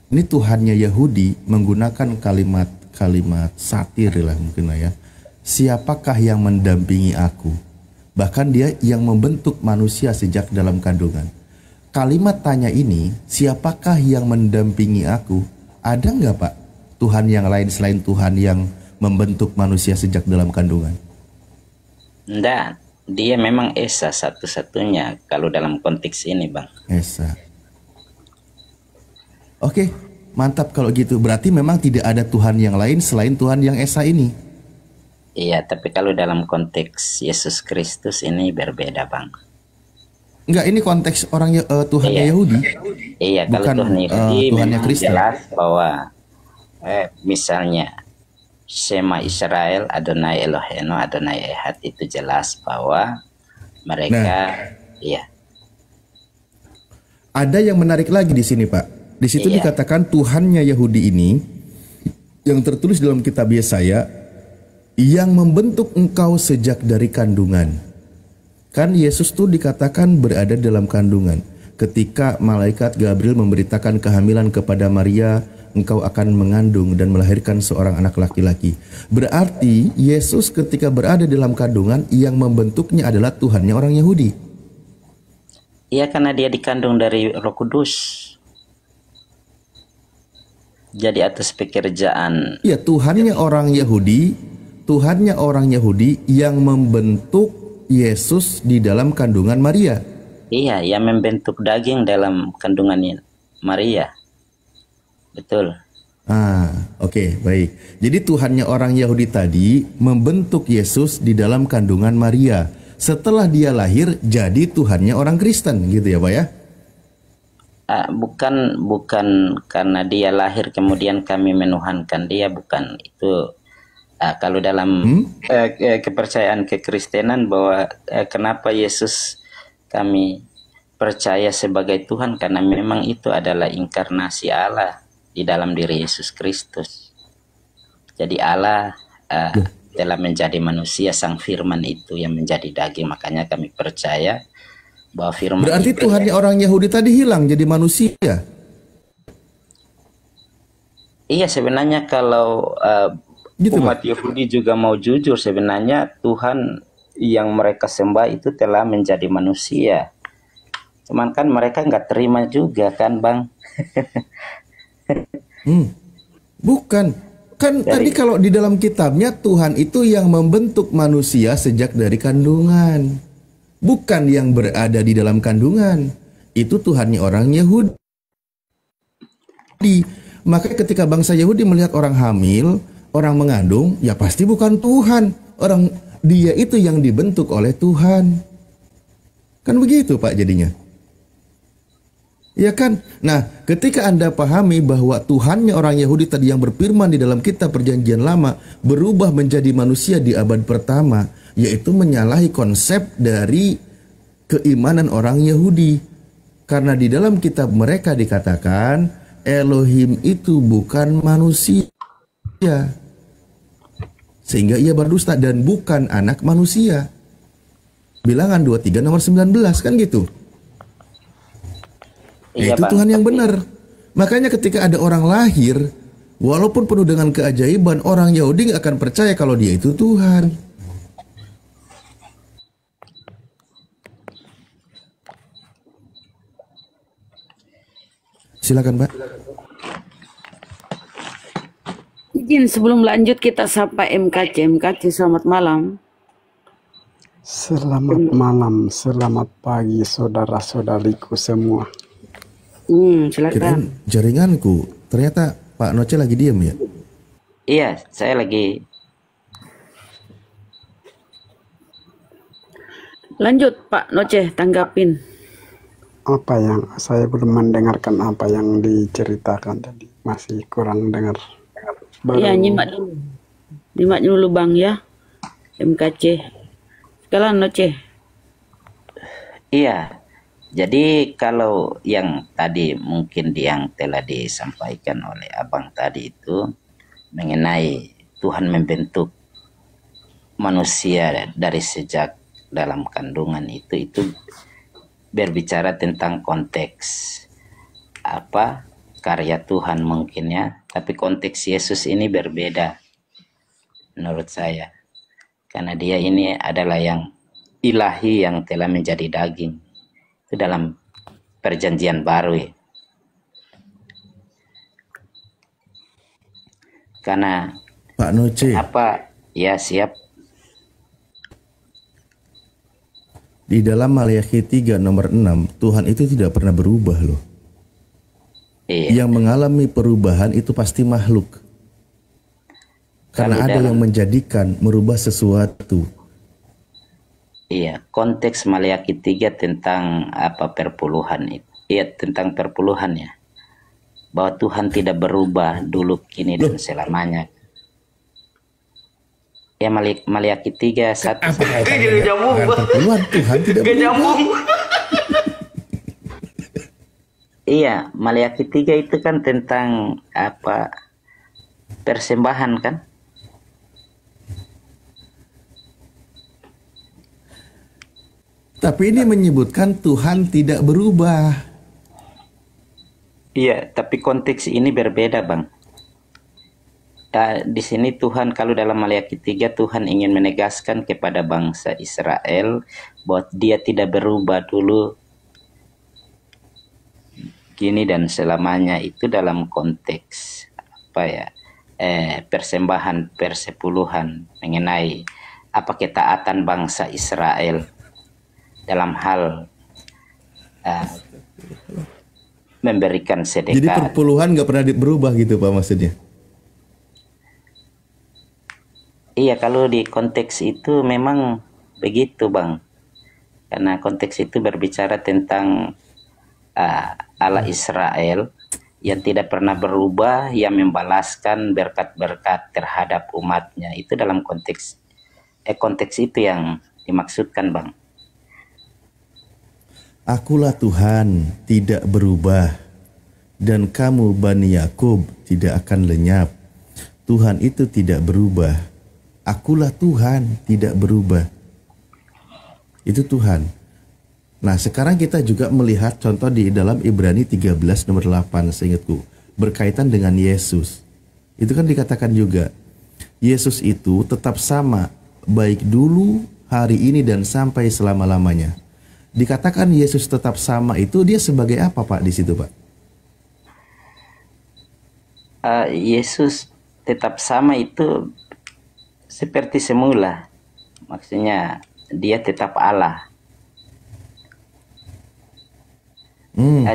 Ini Tuhannya Yahudi menggunakan kalimat satir lah mungkin lah ya. Siapakah yang mendampingi aku? Bahkan dia yang membentuk manusia sejak dalam kandungan. Kalimat tanya ini, siapakah yang mendampingi aku? Ada nggak Pak Tuhan yang lain selain Tuhan yang membentuk manusia sejak dalam kandungan? Enggak, dia memang Esa satu-satunya kalau dalam konteks ini Bang. Esa. Oke, mantap kalau gitu. Berarti memang tidak ada Tuhan yang lain selain Tuhan yang Esa ini. Iya, tapi kalau dalam konteks Yesus Kristus ini berbeda Bang. Enggak, ini konteks orang Tuhannya Yahudi. Iya, bukan, kalau Tuhan Yahudi Tuhannya memang Kristen. jelas bahwa misalnya Shema Israel, Adonai Elohenu, Adonai Ehad, itu jelas bahwa mereka, iya. Ada yang menarik lagi di sini Pak. Di situ dikatakan Tuhannya Yahudi ini yang tertulis dalam kitab Yesaya, yang membentuk engkau sejak dari kandungan. Kan Yesus tuh dikatakan berada dalam kandungan. Ketika malaikat Gabriel memberitakan kehamilan kepada Maria, engkau akan mengandung dan melahirkan seorang anak laki-laki. Berarti Yesus ketika berada dalam kandungan, yang membentuknya adalah Tuhannya orang Yahudi. Iya, karena dia dikandung dari Roh Kudus. Jadi atas pekerjaan. Iya, Tuhannya orang Yahudi yang membentuk Yesus di dalam kandungan Maria. Iya, yang membentuk daging dalam kandungan Maria. Betul. Oke, baik. Jadi Tuhannya orang Yahudi tadi membentuk Yesus di dalam kandungan Maria. Setelah dia lahir, jadi Tuhannya orang Kristen, gitu ya Pak ya? Bukan karena dia lahir kemudian kami menuhankan dia, bukan. Itu kalau dalam kepercayaan kekristenan bahwa kenapa Yesus kami percaya sebagai Tuhan, karena memang itu adalah inkarnasi Allah di dalam diri Yesus Kristus. Jadi Allah telah menjadi manusia, sang firman itu yang menjadi daging. Makanya kami percaya bahwa firman berarti itu, Tuhannya orang Yahudi tadi hilang jadi manusia. Iya, sebenarnya kalau gitu, umat Yahudi juga mau jujur, sebenarnya Tuhan yang mereka sembah itu telah menjadi manusia. Cuman kan mereka nggak terima juga kan Bang. Bukan. Kan tadi kalau di dalam kitabnya Tuhan itu yang membentuk manusia sejak dari kandungan. Bukan yang berada di dalam kandungan. Itu Tuhannya orang Yahudi. Maka ketika bangsa Yahudi melihat orang hamil, orang mengandung, ya pasti bukan Tuhan. Dia itu yang dibentuk oleh Tuhan. Kan begitu Pak jadinya. Ya kan? Nah, ketika Anda pahami bahwa Tuhannya orang Yahudi tadi yang berfirman di dalam kitab Perjanjian Lama berubah menjadi manusia di abad pertama, yaitu menyalahi konsep dari keimanan orang Yahudi. Karena di dalam kitab mereka dikatakan Elohim itu bukan manusia, sehingga ia berdusta dan bukan anak manusia. Bilangan 23 nomor 19 kan gitu. Iya, itu Bang. Tuhan yang benar. Makanya ketika ada orang lahir, walaupun penuh dengan keajaiban, orang Yahudi nggak akan percaya kalau dia itu Tuhan. Silakan, Pak. Izin sebelum lanjut kita sapa MKC. Selamat malam. Selamat malam, selamat pagi saudara-saudariku semua. Silakan. Kirain jaringanku, ternyata Pak Noce lagi diem ya? Iya, saya lagi. Lanjut Pak Noce, tanggapin. Apa yang saya belum mendengarkan apa yang diceritakan tadi, masih kurang dengar. Iya, nyimak dulu Bang ya, MKC. Sekarang Noce. Iya, jadi kalau yang tadi mungkin yang telah disampaikan oleh Abang tadi itu mengenai Tuhan membentuk manusia dari sejak dalam kandungan itu berbicara tentang konteks apa karya Tuhan mungkin ya, tapi konteks Yesus ini berbeda menurut saya. Karena dia ini adalah yang ilahi yang telah menjadi daging. Itu dalam perjanjian baru ya. Karena Pak Noce, apa ya siap. Di dalam Maliaki 3 nomor 6, Tuhan itu tidak pernah berubah loh. Iya. Yang mengalami perubahan itu pasti makhluk. Karena Kalau ada yang menjadikan, merubah sesuatu. Iya, konteks Maliaki 3 tentang apa perpuluhan itu. Iya, tentang perpuluhan ya. Bahwa Tuhan tidak berubah dulu, kini dan selamanya. Ya Maliaki 3 1. Perpuluhan Tuhan tidak berubah. Iya, Maliaki 3 itu kan tentang apa persembahan kan? Tapi ini menyebutkan Tuhan tidak berubah. Iya, tapi konteks ini berbeda, Bang. Di sini Tuhan, kalau dalam Maliaki 3, Tuhan ingin menegaskan kepada bangsa Israel bahwa dia tidak berubah dulu, kini dan selamanya. Itu dalam konteks apa ya, persembahan persepuluhan mengenai apa ketaatan bangsa Israel dalam hal memberikan sedekah. Jadi perpuluhan nggak pernah berubah gitu Pak maksudnya? Iya, kalau di konteks itu memang begitu Bang. Karena konteks itu berbicara tentang Allah Israel yang tidak pernah berubah, yang membalaskan berkat-berkat terhadap umatnya. Itu dalam konteks itu yang dimaksudkan Bang. Akulah Tuhan, tidak berubah, dan kamu Bani Yakub tidak akan lenyap. Tuhan itu tidak berubah. Akulah Tuhan, tidak berubah. Itu Tuhan. Nah sekarang kita juga melihat contoh di dalam Ibrani 13 nomor 8 seingatku. Berkaitan dengan Yesus. Itu kan dikatakan juga. Yesus itu tetap sama. Baik dulu, hari ini, dan sampai selama-lamanya. Dikatakan Yesus tetap sama itu dia sebagai apa Pak di situ Pak? Yesus tetap sama itu seperti semula. Maksudnya dia tetap Allah.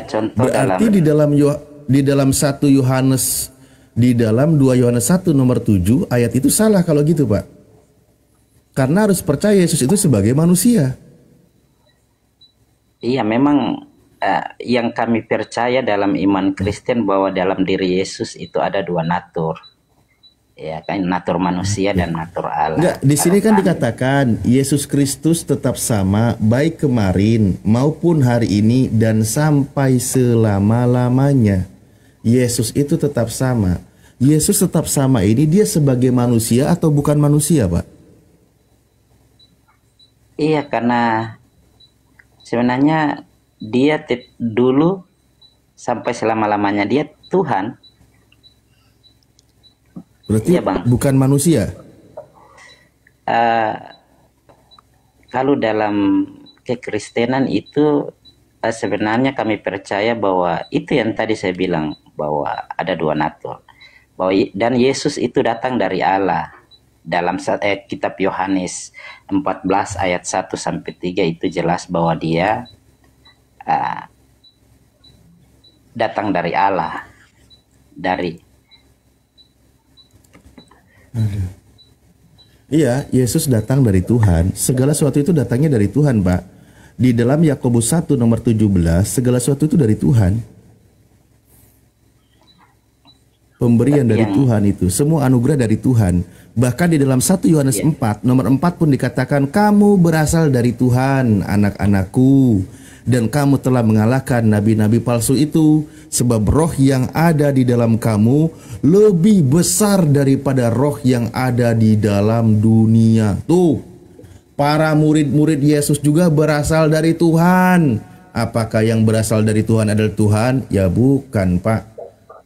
Contoh berarti di dalam 1 Yohanes, di dalam 2 Yohanes 1 nomor 7 ayat itu salah kalau gitu Pak. Karena harus percaya Yesus itu sebagai manusia. Iya, memang yang kami percaya dalam iman Kristen bahwa dalam diri Yesus itu ada dua natur. Ya kan, natur manusia dan natur Allah. Enggak, di sini kan dikatakan Yesus Kristus tetap sama baik kemarin maupun hari ini dan sampai selama-lamanya. Yesus itu tetap sama. Yesus tetap sama ini dia sebagai manusia atau bukan manusia, Pak? Iya, karena sebenarnya dia dulu sampai selama-lamanya dia Tuhan. Berarti ya, Bang. Bukan manusia? Kalau dalam kekristenan itu sebenarnya kami percaya bahwa itu yang tadi saya bilang, bahwa ada dua natur. Dan Yesus itu datang dari Allah. Dalam kitab Yohanes 14 ayat 1 sampai 3 itu jelas bahwa dia datang dari Allah. Iya, Yesus datang dari Tuhan. Segala sesuatu itu datangnya dari Tuhan, Pak. Di dalam Yakobus 1 nomor 17, segala sesuatu itu dari Tuhan. Pemberian dari Tuhan itu, semua anugerah dari Tuhan. Bahkan di dalam 1 Yohanes 4 nomor 4 pun dikatakan, kamu berasal dari Tuhan, anak-anakku, dan kamu telah mengalahkan nabi-nabi palsu itu, sebab roh yang ada di dalam kamu lebih besar daripada roh yang ada di dalam dunia. Tuh, para murid-murid Yesus juga berasal dari Tuhan. Apakah yang berasal dari Tuhan adalah Tuhan? Ya bukan, Pak.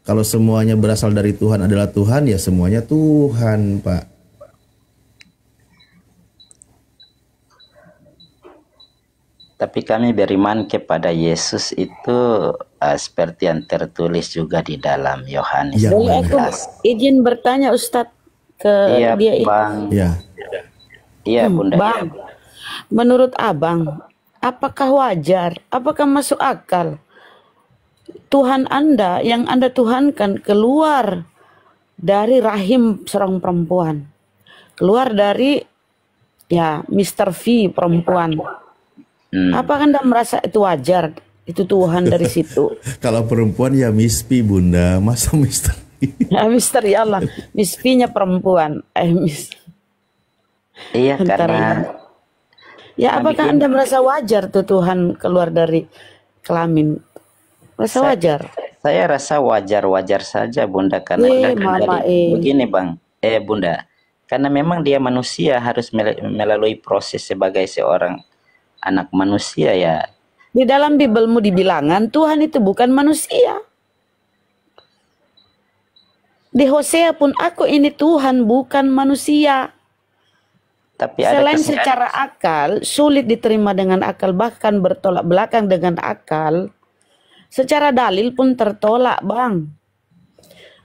Kalau semuanya berasal dari Tuhan adalah Tuhan, ya semuanya Tuhan, Pak. Tapi kami beriman kepada Yesus itu seperti yang tertulis juga di dalam Yohanes. Boleh aku izin bertanya Ustadz ke Iya, dia? Bang. Iya, Bunda. Bang, menurut Abang, apakah wajar, apakah masuk akal Tuhan Anda yang Anda tuhankan keluar dari rahim seorang perempuan, keluar dari Mr. V perempuan? Apakah Anda merasa itu wajar? Itu Tuhan dari situ. Kalau perempuan ya Miss P, Bunda, masa Mister Mister ya Allah, Miss V-nya perempuan. Iya, karena apakah Anda merasa wajar tuh Tuhan keluar dari kelamin? Rasa wajar? Saya rasa wajar-wajar saja, Bunda, karena begini, Bang, Bunda, karena memang dia manusia harus melalui proses sebagai seorang anak manusia ya. Di dalam Bibelmu dibilangan Tuhan itu bukan manusia. Di Hosea pun aku ini Tuhan bukan manusia. Tapi selain secara akal sulit diterima dengan akal, bahkan bertolak belakang dengan akal. Secara dalil pun tertolak, Bang.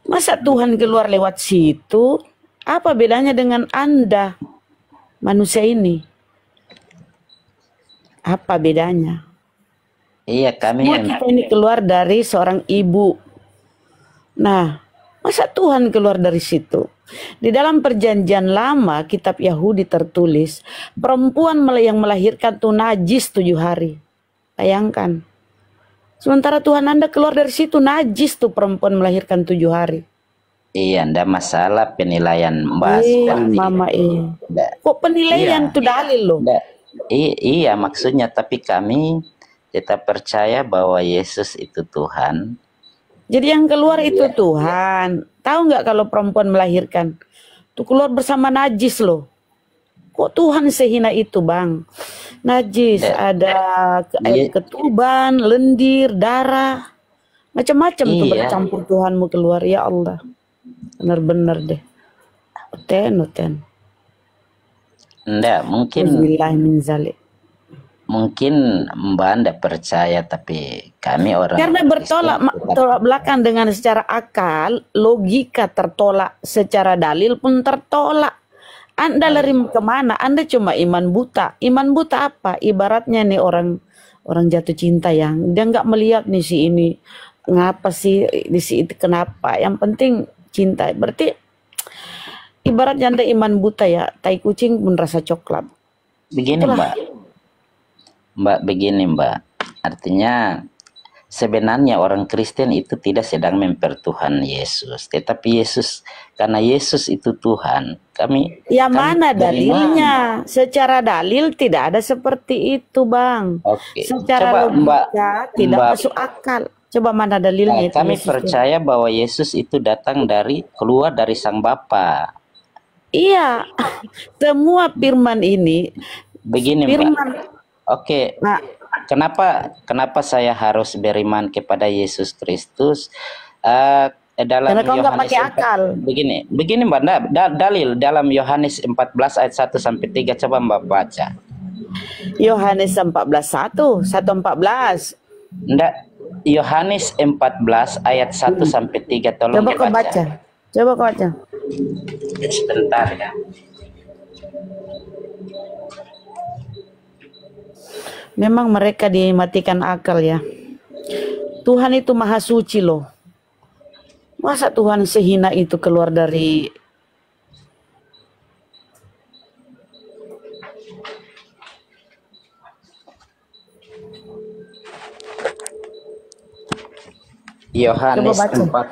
Masa Tuhan keluar lewat situ? Apa bedanya dengan Anda, manusia ini? Apa bedanya? Iya, kami kita ini keluar dari seorang ibu. Nah, masa Tuhan keluar dari situ? Di dalam perjanjian lama, kitab Yahudi tertulis, perempuan yang melahirkan tuh najis 7 hari. Bayangkan. Sementara Tuhan Anda keluar dari situ najis tuh perempuan melahirkan 7 hari. Iya, ndak masalah penilaian Mbak. Mama kok penilaian tuh dalil loh. Iya, maksudnya tapi kami tetap percaya bahwa Yesus itu Tuhan. Jadi yang keluar itu Tuhan. Tahu nggak kalau perempuan melahirkan tuh keluar bersama najis loh. Kok Tuhan sehina itu, Bang? Najis, ada air ketuban, lendir, darah, macam-macam tuh bercampur Tuhanmu keluar. Ya Allah, benar-benar deh. Oten. Enggak, mungkin Mbak Anda percaya, tapi kami orang karena bertolak belakang dengan secara akal, logika tertolak, secara dalil pun tertolak. Anda lari kemana? Anda cuma iman buta. Iman buta apa? Ibaratnya nih orang jatuh cinta yang dia nggak melihat nih si ini ngapa sih di si itu kenapa. Yang penting cinta. Berarti ibaratnya Anda iman buta ya. Tai kucing pun rasa coklat. Begini Mbak, begini Mbak. Artinya sebenarnya orang Kristen itu tidak sedang mempertuhan Yesus, tetapi karena Yesus itu Tuhan, kami mana dalilnya? Secara dalil tidak ada seperti itu, Bang. Secara logika tidak masuk akal. Coba mana dalilnya? Kami percaya bahwa Yesus itu datang keluar dari Sang Bapa. Iya, semua firman ini. Begini Mbak. Nah, Kenapa saya harus beriman kepada Yesus Kristus? Dalam karena kau nggak pakai akal. Begini Mbak, dalil dalam Yohanes 14 ayat 1 sampai 3, coba Mbak baca. Yohanes 14:1, 1:14. Enggak, Yohanes 14 ayat 1 sampai 3, tolong Coba kau dibaca. baca. Coba kau baca. Sebentar ya. Memang mereka dimatikan akal ya. Tuhan itu maha suci loh. Masa Tuhan sehina itu keluar dari Yohanes Coba baca.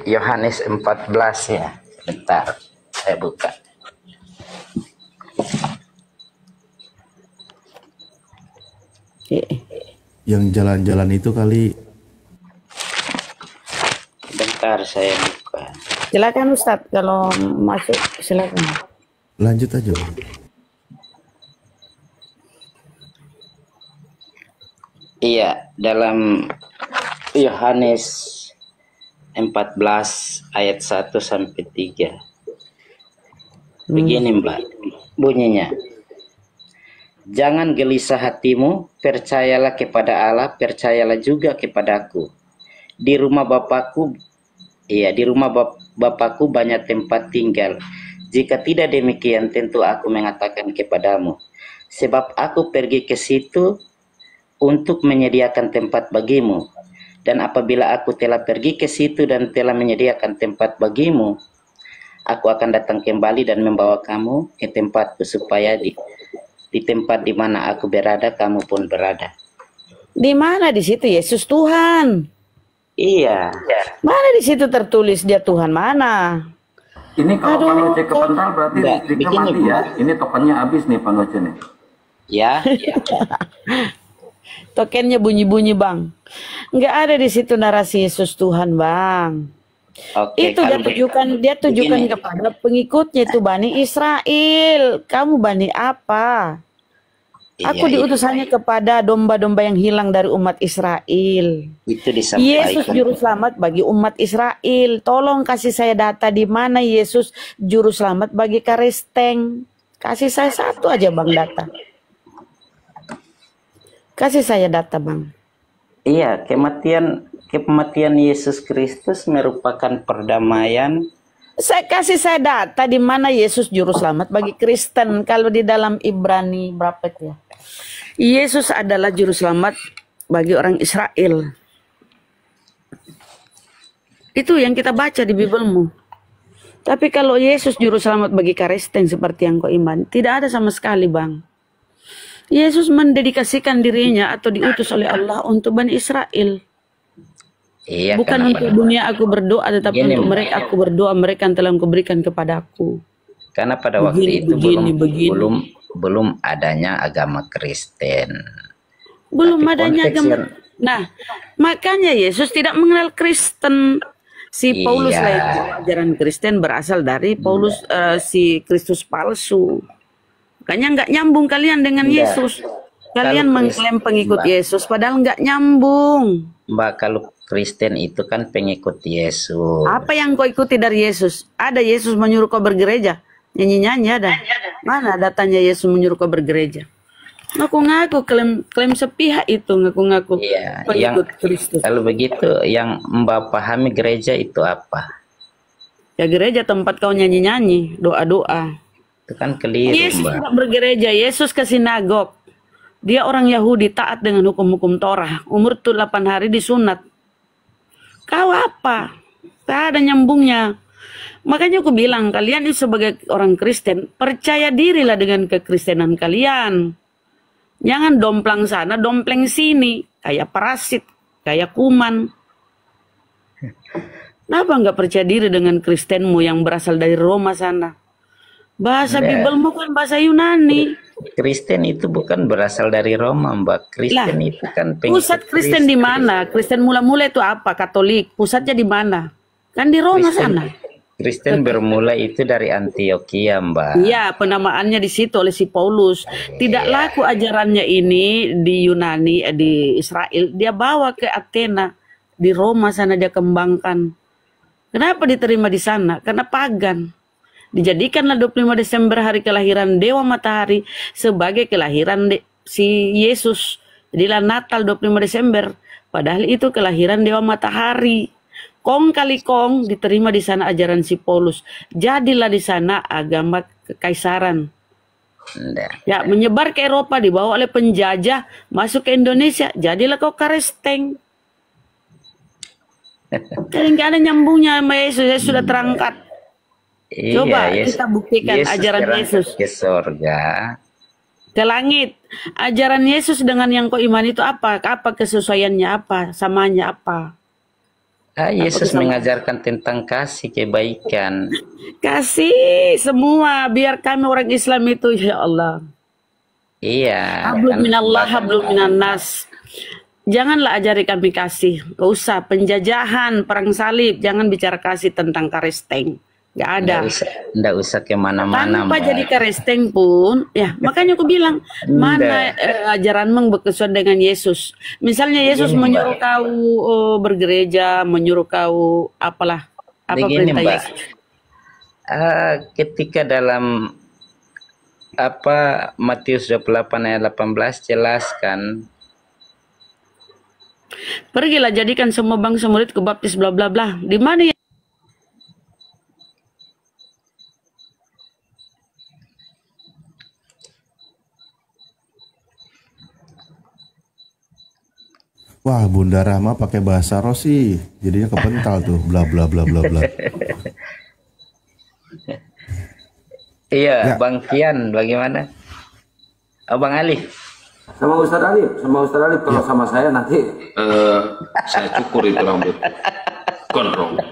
4, Yohanes 14 ya. Bentar, saya buka. Yang jalan-jalan itu kali. Bentar, saya buka. Silakan Ustadz, kalau masuk silakan. Lanjut aja. Iya, dalam Yohanes 14 ayat 1 sampai 3. Begini Mbak, bunyinya. Jangan gelisah hatimu, percayalah kepada Allah, percayalah juga kepadaku. Di rumah Bapakku, Bapakku banyak tempat tinggal. Jika tidak demikian, tentu aku mengatakan kepadamu. Sebab aku pergi ke situ untuk menyediakan tempat bagimu. Dan apabila aku telah pergi ke situ dan telah menyediakan tempat bagimu, aku akan datang kembali dan membawa kamu ke tempatku, supaya di tempat di mana aku berada, kamu pun berada. Di mana di situ Yesus Tuhan? Iya. Mana di situ tertulis dia Tuhan mana? Ini kalau Panoce kepental berarti Enggak, listriknya begini, mati ya. Bu. Ini tokennya habis nih Panoce nih. Ya. Tokennya bunyi-bunyi bang. Nggak ada di situ narasi Yesus Tuhan bang. Oke, Itu dia tujukan begini. kepada pengikutnya itu Bani Israel. Kamu Bani apa? Aku Iya, diutus hanya kepada domba-domba yang hilang dari umat Israel. itu Yesus disampaikan. juru selamat bagi umat Israel. Tolong kasih saya data di mana Yesus juru selamat bagi Kristen. Kasih saya satu aja bang data. Kasih saya data bang. Iya, kematian Yesus Kristus merupakan perdamaian. Saya kasih saya data di mana Yesus juru selamat bagi Kristen. Kalau di dalam Ibrani berapa itu ya? Yesus adalah juru selamat bagi orang Israel. Itu yang kita baca di Bibelmu. Tapi kalau Yesus juru selamat bagi Kristen seperti yang kau iman, tidak ada sama sekali bang. Yesus mendedikasikan dirinya atau diutus oleh Allah untuk Bani Israel. Iya, Bukan karena untuk dunia aku berdoa, tetapi Begini, untuk Mbak. mereka aku berdoa, mereka yang telah Engkau berikan kepadaku. karena pada waktu itu begini. belum adanya agama Kristen. Belum Tapi adanya konteks agama. yang- Nah, makanya Yesus tidak mengenal Kristen. Si Paulus Iya. lah itu ajaran Kristen berasal dari Paulus si Kristus palsu. Makanya nggak nyambung kalian dengan Enggak. Yesus. Kalian Kalau mengklaim pengikut Mbak. Yesus padahal nggak nyambung. Mbak, kalau Kristen itu kan pengikut Yesus. Apa yang kau ikuti dari Yesus? Ada Yesus menyuruh kau bergereja? Nyanyi-nyanyi ada. Mana datanya Yesus menyuruh kau bergereja? Ngaku-ngaku klaim sepihak itu ngaku-ngaku Iya, pengikut Kristus. kalau begitu yang Mbak pahami gereja itu apa? Ya gereja tempat kau nyanyi-nyanyi, doa-doa. Itu kan keliru, Yesus Mbak. tidak bergereja, Yesus ke sinagog. Dia orang Yahudi taat dengan hukum-hukum Torah. Umur 8 hari disunat. Kau apa? Tak ada nyambungnya. Makanya aku bilang, kalian ini sebagai orang Kristen, percaya dirilah dengan kekristenan kalian. Jangan domplang sana, dompleng sini. Kayak parasit, kayak kuman. Kenapa nggak percaya diri dengan Kristenmu yang berasal dari Roma sana? Bahasa Enggak. Bibelmu kan bahasa Yunani. Kristen itu bukan berasal dari Roma, Mbak. Kristen itu kan pengikut Pusat Kristen di mana? Kristen mula-mula itu apa? Katolik. Pusatnya di mana? Kan di Roma sana. Kristen bermula itu dari Antioquia, Mbak. Iya, penamaannya di situ oleh si Paulus. Tidak laku ajarannya ini di Yunani, di Israel. Dia bawa ke Athena. Di Roma sana dia kembangkan. Kenapa diterima di sana? Karena pagan. Dijadikanlah 25 Desember hari kelahiran Dewa Matahari sebagai kelahiran si Yesus. Jadilah Natal 25 Desember. Padahal itu kelahiran Dewa Matahari. Kong kali kong diterima di sana ajaran si Paulus. Jadilah di sana agama kekaisaran. Ya, menyebar ke Eropa, dibawa oleh penjajah, masuk ke Indonesia. Jadilah kau Karesteng. Jadi nggak ada nyambungnya sama Yesus. Saya sudah terangkat. Coba kita buktikan ajaran Yesus ke surga, ke langit. Ajaran Yesus dengan yang kau iman itu apa? Apa kesesuaiannya? Apa samanya? Apa? Yesus mengajarkan tentang kasih, kebaikan. Kasih semua, biar kami orang Islam itu, ya Allah. Iya. Hablum minallah, hablum minan-nas. Janganlah ajari kami kasih. Gak usah penjajahan, perang salib. Jangan bicara kasih tentang Karesteng. Gak ada. Nggak usah kemana-mana. Tanpa jadi Karesteng pun, ya makanya aku bilang mana ajaranmu berkesuaian dengan Yesus. Misalnya Yesus menyuruh kau bergereja, menyuruh kau apalah apa begini, perintah Mbak. Yesus. Ketika dalam Matius 28 ayat 18 jelaskan, pergilah jadikan semua bangsa murid ku baptis bla bla bla. Di mana ya? Wah, Bunda Rahma pakai bahasa Rosi, jadinya kepental tuh, bla bla bla bla bla. Iya, Bang Kian bagaimana? Bang Ali. Sama Ustadz Alif, kalau sama saya nanti saya cukur itu rambut gondrong.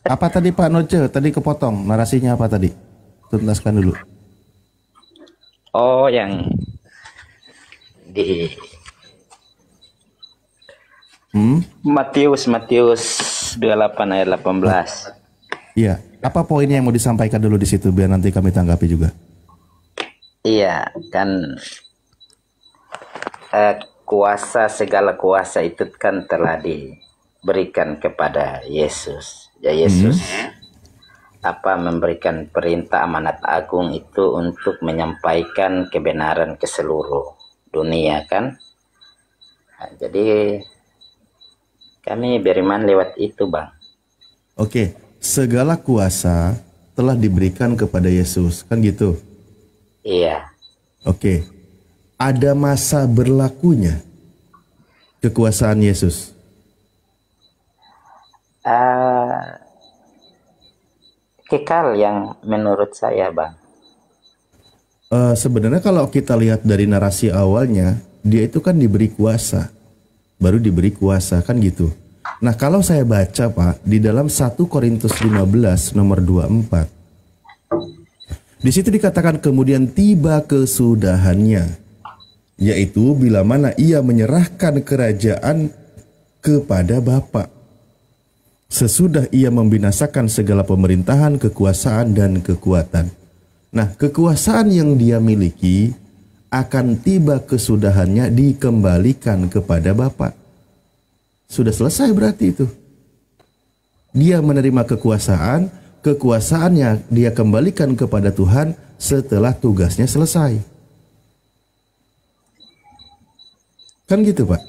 Apa tadi Pak Noce? Tadi kepotong, narasinya apa tadi? Tuntaskan dulu. Oh, yang di Matius 28 ayat 18. Iya, apa poinnya yang mau disampaikan dulu di situ biar nanti kami tanggapi juga. Iya, kan segala kuasa itu kan telah diberikan kepada Yesus. Ya Yesus memberikan perintah amanat agung itu untuk menyampaikan kebenaran ke seluruh dunia kan. Nah, jadi kami beriman lewat itu, Bang. Oke, segala kuasa telah diberikan kepada Yesus, kan gitu? Iya. Oke, ada masa berlakunya kekuasaan Yesus? Kekal yang menurut saya, Bang. Sebenarnya kalau kita lihat dari narasi awalnya, dia itu kan diberi kuasa. Baru diberi kuasa, kan gitu. Nah, kalau saya baca, Pak, di dalam 1 Korintus 15 nomor 24. Di situ dikatakan kemudian tiba kesudahannya, yaitu bila mana ia menyerahkan kerajaan kepada Bapa. Sesudah ia membinasakan segala pemerintahan, kekuasaan, dan kekuatan. Nah, kekuasaan yang dia miliki akan tiba kesudahannya dikembalikan kepada Bapa. Sudah selesai berarti itu. Dia menerima kekuasaan, kekuasaannya dia kembalikan kepada Tuhan setelah tugasnya selesai. Kan gitu, Pak?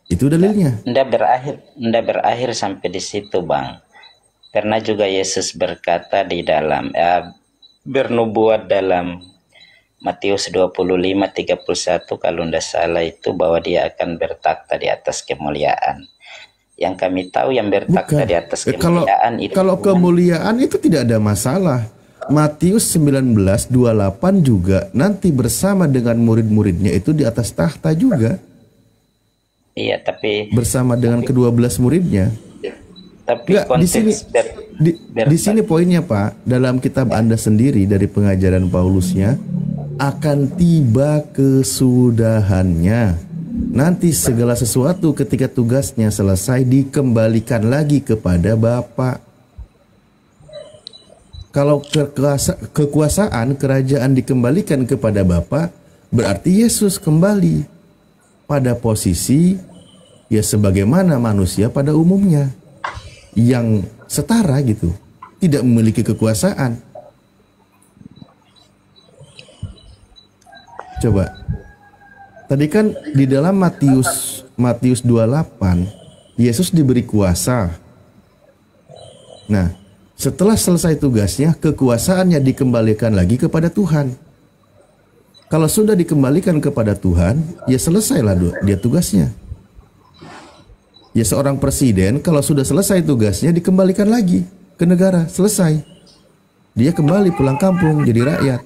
Itu dalilnya. Nggak berakhir sampai di situ, Bang. Karena juga Yesus berkata di dalam bernubuat dalam Matius 25:31 kalau tidak salah itu bahwa dia akan bertakhta di atas kemuliaan. Yang kami tahu yang bertakhta di atas kemuliaan itu kalau kemuliaan itu tidak ada masalah. Matius 19:28 juga nanti bersama dengan murid-muridnya itu di atas tahta juga. Iya, tapi bersama dengan ke-12 muridnya. Tapi di sini di sini poinnya, Pak, dalam kitab Anda sendiri dari pengajaran Paulusnya akan tiba kesudahannya. Nanti segala sesuatu ketika tugasnya selesai dikembalikan lagi kepada Bapa. Kalau kekuasaan kerajaan dikembalikan kepada Bapa, berarti Yesus kembali pada posisi ya sebagaimana manusia pada umumnya. yang setara gitu, tidak memiliki kekuasaan. Coba, tadi kan di dalam Matius 28, Yesus diberi kuasa. Nah, setelah selesai tugasnya, kekuasaannya dikembalikan lagi kepada Tuhan. Kalau sudah dikembalikan kepada Tuhan, ya selesailah dia tugasnya. Ya seorang presiden kalau sudah selesai tugasnya dikembalikan lagi ke negara, selesai. Dia kembali pulang kampung jadi rakyat.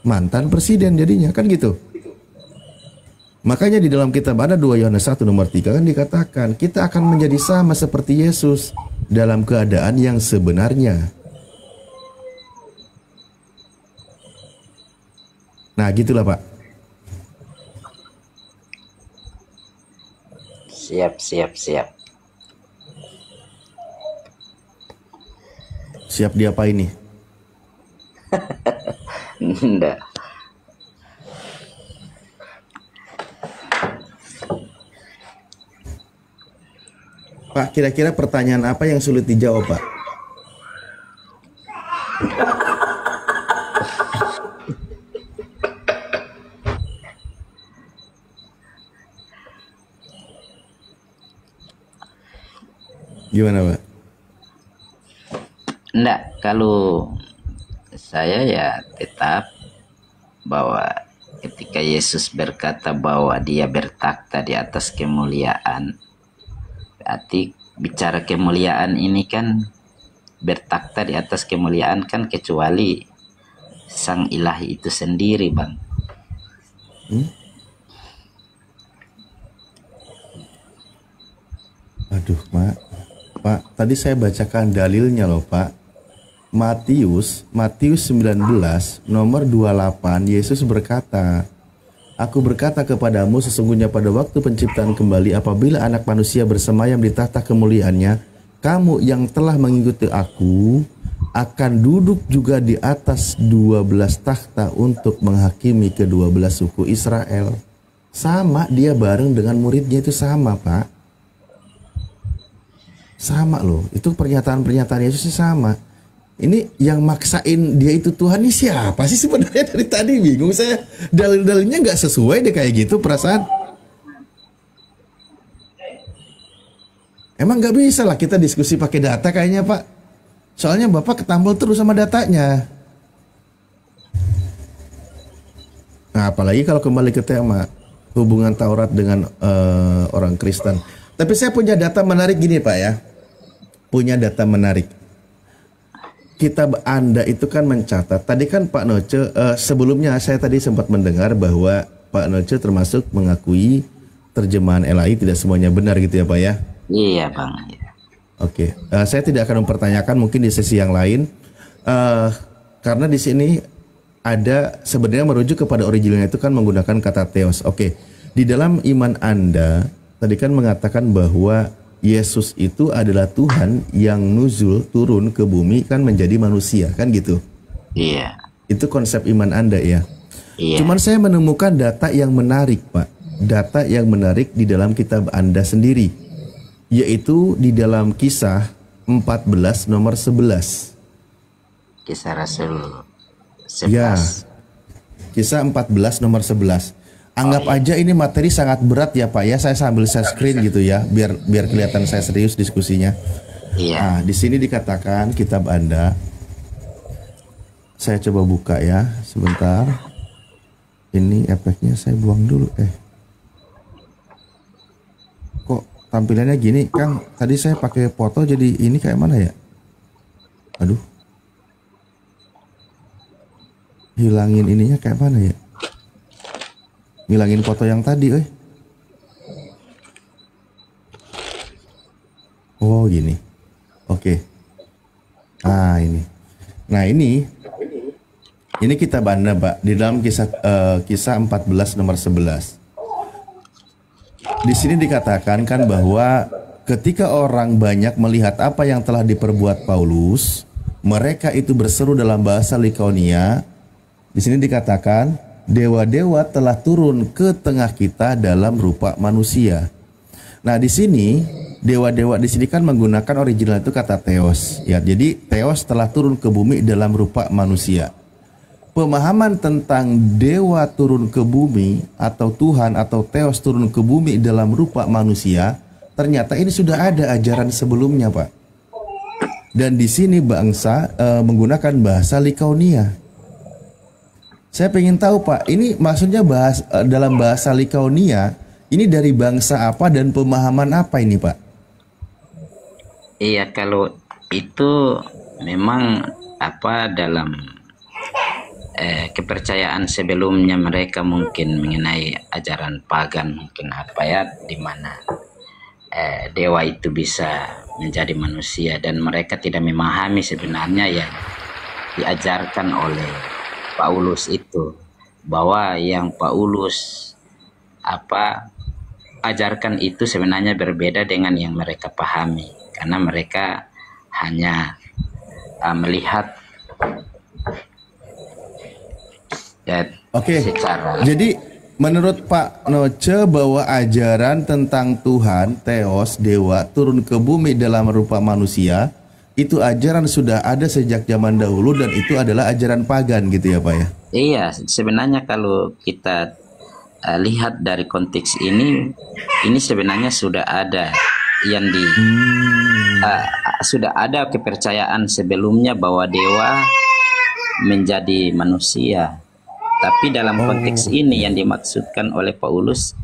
Mantan presiden jadinya, kan gitu. Makanya di dalam kitab ada 2 Yohanes 1 nomor 3 kan dikatakan kita akan menjadi sama seperti Yesus dalam keadaan yang sebenarnya. Nah gitulah Pak. Siap. Siap diapain nih? Enggak. Pak, kira-kira pertanyaan apa yang sulit dijawab, Pak? Gimana, Pak? Enggak, kalau saya ya tetap bahwa ketika Yesus berkata bahwa dia bertakhta di atas kemuliaan, berarti bicara kemuliaan ini kan bertakhta di atas kemuliaan kan kecuali sang ilahi itu sendiri, Bang. Aduh, Pak, tadi saya bacakan dalilnya loh, Pak. Matius 19 nomor 28, Yesus berkata, Aku berkata kepadamu sesungguhnya pada waktu penciptaan kembali apabila anak manusia bersemayam di tahta kemuliaannya, kamu yang telah mengikuti aku akan duduk juga di atas 12 takhta untuk menghakimi ke-12 suku Israel. Sama, dia bareng dengan muridnya itu sama, Pak. Sama loh, itu pernyataan-pernyataan Yesus sama. Ini yang maksain dia itu Tuhan ini siapa sih sebenarnya? Dari tadi bingung saya. Dalil-dalilnya nggak sesuai deh kayak gitu perasaan. Emang nggak bisa lah kita diskusi pakai data kayaknya, Pak. Soalnya Bapak ketambal terus sama datanya. Nah, apalagi kalau kembali ke tema hubungan Taurat dengan orang Kristen. Tapi saya punya data menarik gini, Pak ya. Punya data menarik. Kitab Anda itu kan mencatat, tadi kan Pak Noce, sebelumnya saya tadi sempat mendengar bahwa Pak Noce termasuk mengakui terjemahan LAI tidak semuanya benar gitu ya Pak ya? Iya Bang. Oke, saya tidak akan mempertanyakan mungkin di sesi yang lain, karena di sini ada sebenarnya merujuk kepada originalnya itu kan menggunakan kata theos. Oke, di dalam iman Anda tadi kan mengatakan bahwa Yesus itu adalah Tuhan yang nuzul turun ke bumi kan menjadi manusia kan gitu. Iya. Itu konsep iman Anda ya. Iya. Cuman saya menemukan data yang menarik Pak. Data yang menarik di dalam kitab Anda sendiri. Yaitu di dalam Kisah 14 nomor 11. Kisah Rasul 11. Ya. Kisah 14 nomor 11. Anggap aja ini materi sangat berat ya Pak ya. Saya sambil share screen gitu ya, biar kelihatan saya serius diskusinya. Iya. Nah, di sini dikatakan kitab Anda. Saya coba buka ya, sebentar. Ini efeknya saya buang dulu. Kok tampilannya gini, Kang? Tadi saya pakai foto jadi ini kayak mana ya? Aduh. Hilangin ininya kayak mana ya? Ngilangin foto yang tadi, Oh, gini. Oke. Ah, ini. Nah, ini kitab Anda, Pak, di dalam kisah 14 nomor 11. Di sini dikatakan kan bahwa ketika orang banyak melihat apa yang telah diperbuat Paulus, mereka itu berseru dalam bahasa Likaonia. Di sini dikatakan dewa-dewa telah turun ke tengah kita dalam rupa manusia. Nah, di sini dewa-dewa di sini kan menggunakan original itu kata theos. Ya, jadi theos telah turun ke bumi dalam rupa manusia. Pemahaman tentang dewa turun ke bumi atau Tuhan atau theos turun ke bumi dalam rupa manusia, ternyata ini sudah ada ajaran sebelumnya, Pak. Dan di sini bangsa menggunakan bahasa Likaonia. Saya pengen tahu, Pak, ini maksudnya dalam bahasa Likaonia ini dari bangsa apa dan pemahaman apa ini, Pak? Iya, kalau itu memang dalam kepercayaan sebelumnya mereka mungkin mengenai ajaran pagan, mungkin di mana dewa itu bisa menjadi manusia, dan mereka tidak memahami sebenarnya yang diajarkan oleh Paulus itu, bahwa yang Paulus ajarkan itu sebenarnya berbeda dengan yang mereka pahami, karena mereka hanya melihat secara. Jadi menurut Pak Noce bahwa ajaran tentang Tuhan, theos, dewa turun ke bumi dalam rupa manusia, itu ajaran sudah ada sejak zaman dahulu dan itu adalah ajaran pagan gitu ya, Pak ya? Iya, sebenarnya kalau kita lihat dari konteks ini sebenarnya sudah ada yang sudah ada kepercayaan sebelumnya bahwa dewa menjadi manusia. Tapi dalam konteks ini yang dimaksudkan oleh Paulus,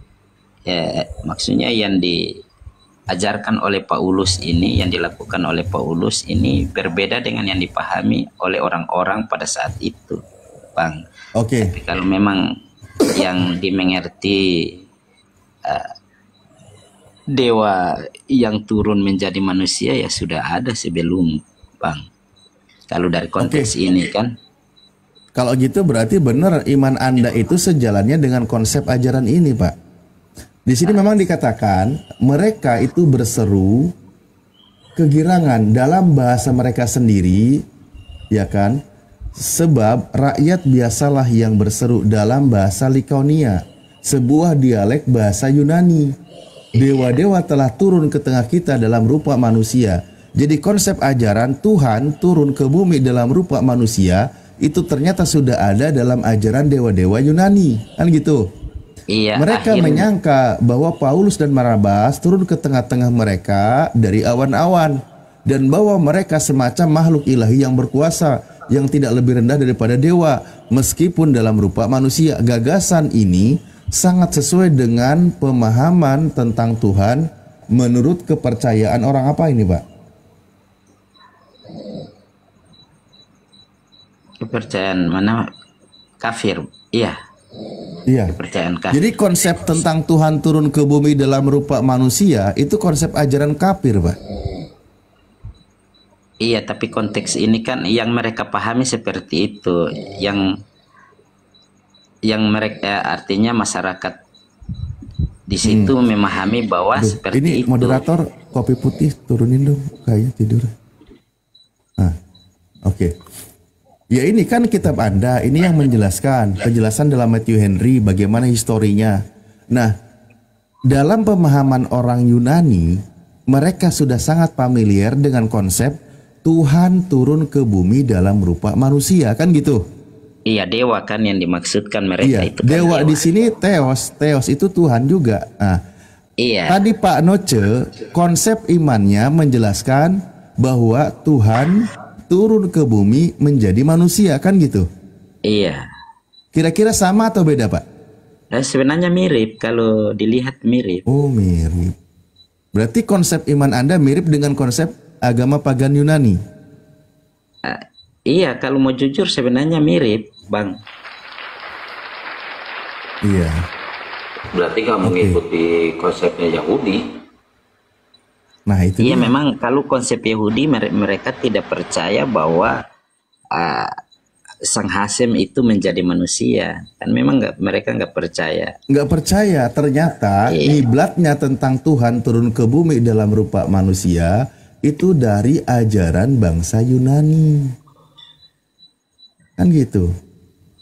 maksudnya yang diajarkan oleh Paulus ini, yang dilakukan oleh Paulus ini berbeda dengan yang dipahami oleh orang-orang pada saat itu, Bang. Tapi kalau memang yang dimengerti dewa yang turun menjadi manusia ya sudah ada sebelum, Bang. Kalau dari konteks ini kan. Kalau gitu berarti benar iman Anda itu sejalannya dengan konsep ajaran ini, Pak. Di sini memang dikatakan mereka itu berseru kegirangan dalam bahasa mereka sendiri, ya kan? Sebab rakyat biasalah yang berseru dalam bahasa Likaonia, sebuah dialek bahasa Yunani. Dewa-dewa telah turun ke tengah kita dalam rupa manusia. Jadi konsep ajaran Tuhan turun ke bumi dalam rupa manusia itu ternyata sudah ada dalam ajaran dewa-dewa Yunani, kan gitu. Iya. Mereka menyangka bahwa Paulus dan Barnabas turun ke tengah-tengah mereka dari awan-awan dan bahwa mereka semacam makhluk ilahi yang berkuasa yang tidak lebih rendah daripada dewa meskipun dalam rupa manusia. Gagasan ini sangat sesuai dengan pemahaman tentang Tuhan menurut kepercayaan orang apa ini, Pak? Kepercayaan mana? Kafir. Iya. Kepercayaan kafir. Jadi konsep tentang Tuhan turun ke bumi dalam rupa manusia itu konsep ajaran kafir, Pak. Iya, tapi konteks ini kan yang mereka pahami seperti itu, yang mereka artinya masyarakat di situ memahami bahwa seperti ini itu. Moderator kopi putih turunin dong, kayaknya tidur. Ya ini kan kitab Anda, ini yang menjelaskan, penjelasan dalam Matthew Henry bagaimana historinya. Nah, dalam pemahaman orang Yunani, mereka sudah sangat familiar dengan konsep Tuhan turun ke bumi dalam rupa manusia, kan gitu? Iya, dewa kan yang dimaksudkan mereka itu. Dewa di sini theos, theos itu Tuhan juga. Nah, tadi Pak Noce konsep imannya menjelaskan bahwa Tuhan turun ke bumi menjadi manusia, kan gitu? Iya. Kira-kira sama atau beda, Pak? Sebenarnya mirip, kalau dilihat mirip. Oh, mirip. Berarti konsep iman Anda mirip dengan konsep agama pagan Yunani? Iya, kalau mau jujur sebenarnya mirip, Bang. Iya. Berarti kamu mengikuti konsepnya Yahudi. Nah, itu iya, memang kalau konsep Yahudi mereka tidak percaya bahwa Sang Hasem itu menjadi manusia. Kan memang mereka nggak percaya. Nggak percaya, ternyata kiblatnya tentang Tuhan turun ke bumi dalam rupa manusia itu dari ajaran bangsa Yunani. Kan gitu.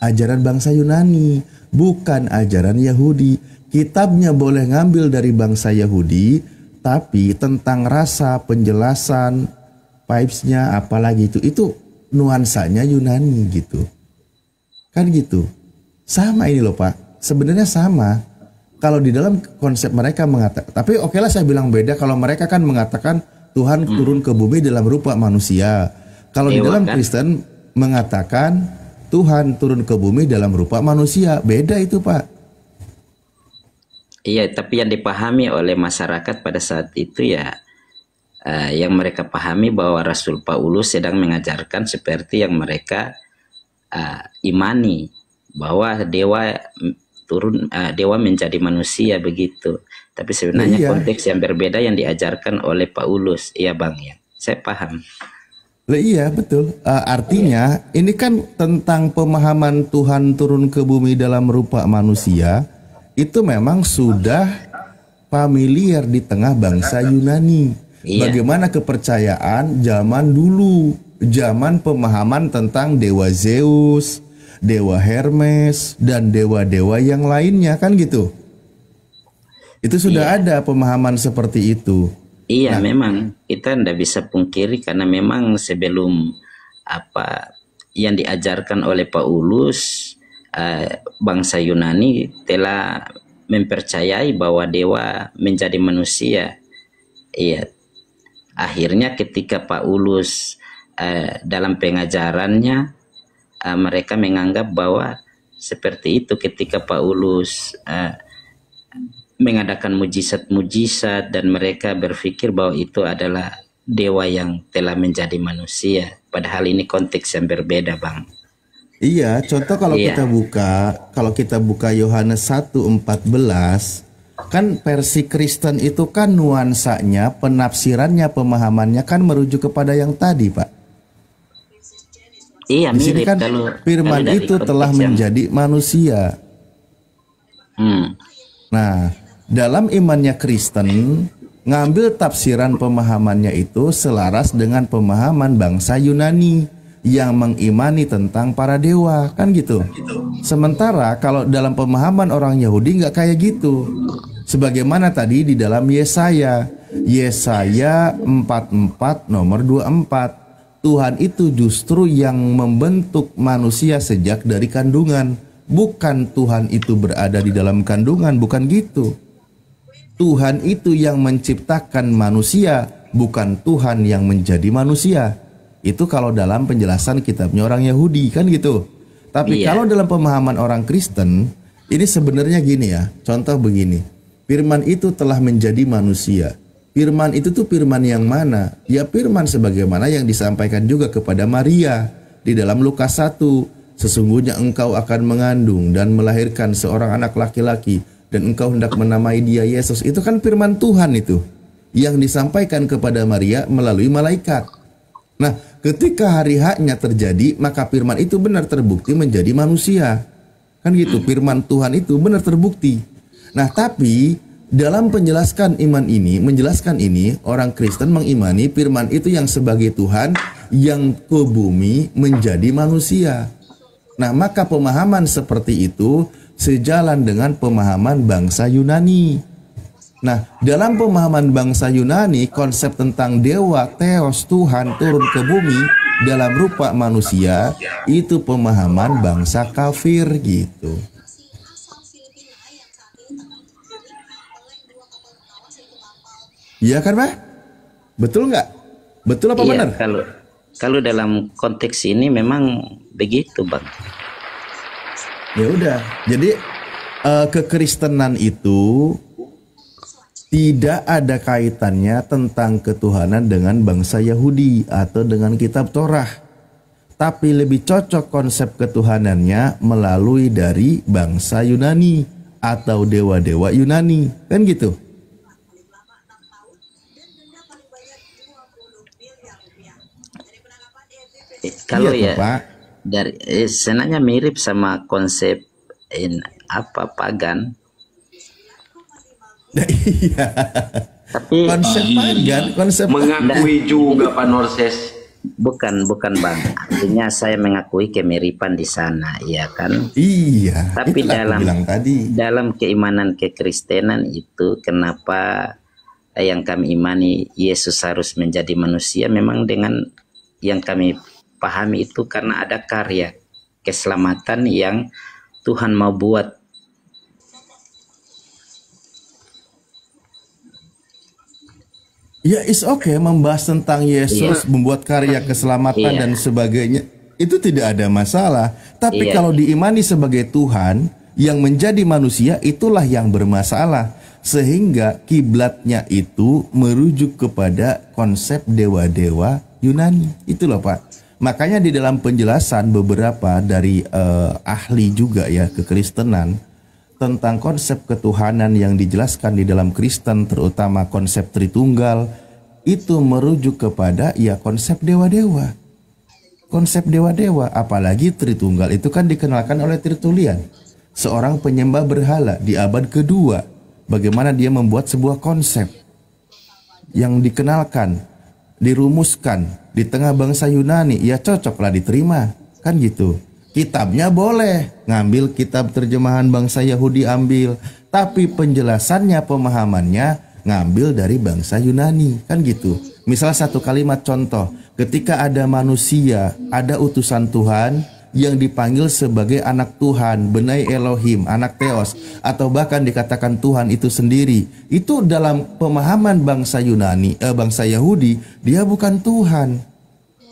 Ajaran bangsa Yunani, bukan ajaran Yahudi. Kitabnya boleh ngambil dari bangsa Yahudi, tapi tentang rasa, penjelasan, vibes-nya apalagi itu nuansanya Yunani gitu. Kan gitu. Sama ini loh Pak, sebenarnya sama. Kalau di dalam konsep mereka mengatakan, tapi oke lah saya bilang beda kalau mereka kan mengatakan Tuhan turun ke bumi dalam rupa manusia. Kalau di dalam Kristen mengatakan Tuhan turun ke bumi dalam rupa manusia, beda itu Pak. Iya, tapi yang dipahami oleh masyarakat pada saat itu ya, yang mereka pahami bahwa Rasul Paulus sedang mengajarkan seperti yang mereka imani, bahwa dewa turun, dewa menjadi manusia begitu. Tapi sebenarnya konteks yang berbeda yang diajarkan oleh Paulus, iya Bang ya, saya paham. Iya betul. Artinya ini kan tentang pemahaman Tuhan turun ke bumi dalam rupa manusia. Itu memang sudah familiar di tengah bangsa Yunani. Bagaimana kepercayaan zaman dulu, zaman pemahaman tentang dewa Zeus, dewa Hermes, dan dewa-dewa yang lainnya kan gitu. Itu sudah ada pemahaman seperti itu. Iya, memang kita tidak bisa pungkiri karena memang sebelum apa yang diajarkan oleh Paulus, bangsa Yunani telah mempercayai bahwa dewa menjadi manusia. Iya. Akhirnya ketika Paulus dalam pengajarannya mereka menganggap bahwa seperti itu ketika Paulus mengadakan mujizat-mujizat dan mereka berpikir bahwa itu adalah dewa yang telah menjadi manusia. Padahal ini konteks yang berbeda, Bang. Iya, contoh kalau kita buka Yohanes 1:14, kan versi Kristen itu kan nuansanya, penafsirannya, pemahamannya kan merujuk kepada yang tadi, Pak. Iya, di sini mirip kan firman kalau itu telah menjadi manusia. Nah, dalam imannya Kristen ngambil tafsiran pemahamannya itu selaras dengan pemahaman bangsa Yunani yang mengimani tentang para dewa, kan gitu. Sementara kalau dalam pemahaman orang Yahudi nggak kayak gitu. Sebagaimana tadi di dalam Yesaya 44 nomor 24, Tuhan itu justru yang membentuk manusia sejak dari kandungan. Bukan Tuhan itu berada di dalam kandungan, bukan gitu. Tuhan itu yang menciptakan manusia, bukan Tuhan yang menjadi manusia. Itu kalau dalam penjelasan kitabnya orang Yahudi, kan gitu. Tapi kalau dalam pemahaman orang Kristen, ini sebenarnya gini ya. Contoh begini, firman itu telah menjadi manusia. Firman itu tuh firman yang mana? Ya firman sebagaimana yang disampaikan juga kepada Maria di dalam Lukas 1. Sesungguhnya engkau akan mengandung dan melahirkan seorang anak laki-laki dan engkau hendak menamai dia Yesus. Itu kan firman Tuhan itu yang disampaikan kepada Maria melalui malaikat. Nah, ketika hari haknya terjadi, maka firman itu benar terbukti menjadi manusia. Kan gitu, firman Tuhan itu benar terbukti. Nah, tapi dalam menjelaskan ini, orang Kristen mengimani firman itu yang sebagai Tuhan yang ke bumi menjadi manusia. Nah, maka pemahaman seperti itu sejalan dengan pemahaman bangsa Yunani. Nah, dalam pemahaman bangsa Yunani, konsep tentang dewa, theos, Tuhan turun ke bumi dalam rupa manusia, itu pemahaman bangsa kafir gitu. Iya kan, Pak? Betul nggak? Betul apa benar? Kalau dalam konteks ini memang begitu, Bang. Ya udah. Jadi kekristenan itu tidak ada kaitannya tentang ketuhanan dengan bangsa Yahudi atau dengan kitab Torah. Tapi lebih cocok konsep ketuhanannya melalui dari bangsa Yunani atau dewa-dewa Yunani. Kan gitu? Kalau dari senanya mirip sama konsep pagan. Iya. Tapi konsep pagan, konsep mengakui juga Pak Norses. Bukan Bang. Artinya saya mengakui kemiripan di sana, ya kan? Iya. Tapi dalam keimanan kekristenan itu kenapa yang kami imani Yesus harus menjadi manusia, memang dengan yang kami pahami itu karena ada karya keselamatan yang Tuhan mau buat. Ya, is okay membahas tentang Yesus, membuat karya keselamatan dan sebagainya. Itu tidak ada masalah. Tapi kalau diimani sebagai Tuhan yang menjadi manusia, itulah yang bermasalah. Sehingga kiblatnya itu merujuk kepada konsep dewa-dewa Yunani. Itulah Pak. Makanya di dalam penjelasan beberapa dari ahli juga ya kekristenan tentang konsep ketuhanan yang dijelaskan di dalam Kristen, terutama konsep Tritunggal, itu merujuk kepada ya konsep dewa-dewa. Konsep dewa-dewa, apalagi Tritunggal itu kan dikenalkan oleh Tertullian, seorang penyembah berhala di abad kedua. Bagaimana dia membuat sebuah konsep yang dikenalkan, dirumuskan di tengah bangsa Yunani, ya cocoklah diterima, kan gitu. Kitabnya boleh, ngambil kitab terjemahan bangsa Yahudi ambil, tapi penjelasannya, pemahamannya ngambil dari bangsa Yunani, kan gitu. Misal satu kalimat contoh, ketika ada manusia, ada utusan Tuhan yang dipanggil sebagai anak Tuhan, Benai Elohim, anak Theos, atau bahkan dikatakan Tuhan itu sendiri, itu dalam pemahaman bangsa Yunani, bangsa Yahudi, dia bukan Tuhan.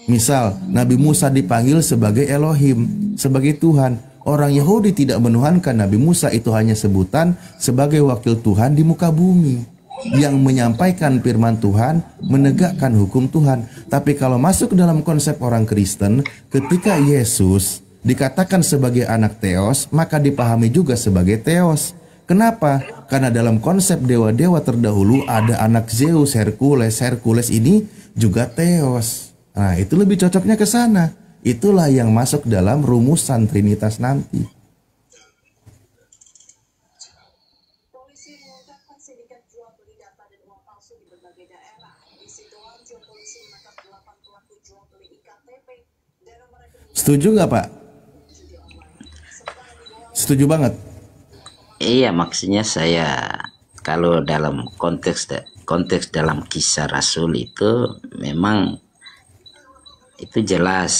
Misal Nabi Musa dipanggil sebagai Elohim, sebagai Tuhan. Orang Yahudi tidak menuhankan Nabi Musa, itu hanya sebutan sebagai wakil Tuhan di muka bumi yang menyampaikan firman Tuhan, menegakkan hukum Tuhan. Tapi kalau masuk ke dalam konsep orang Kristen, ketika Yesus dikatakan sebagai anak Theos, maka dipahami juga sebagai Theos. Kenapa? Karena dalam konsep dewa-dewa terdahulu ada anak Zeus, Hercules. Hercules ini juga Theos. Nah, itu lebih cocoknya ke sana. Itulah yang masuk dalam rumusan Trinitas nanti. Setuju nggak Pak? Setuju banget. Iya, maksudnya saya kalau dalam konteks dalam kisah Rasul itu memang itu jelas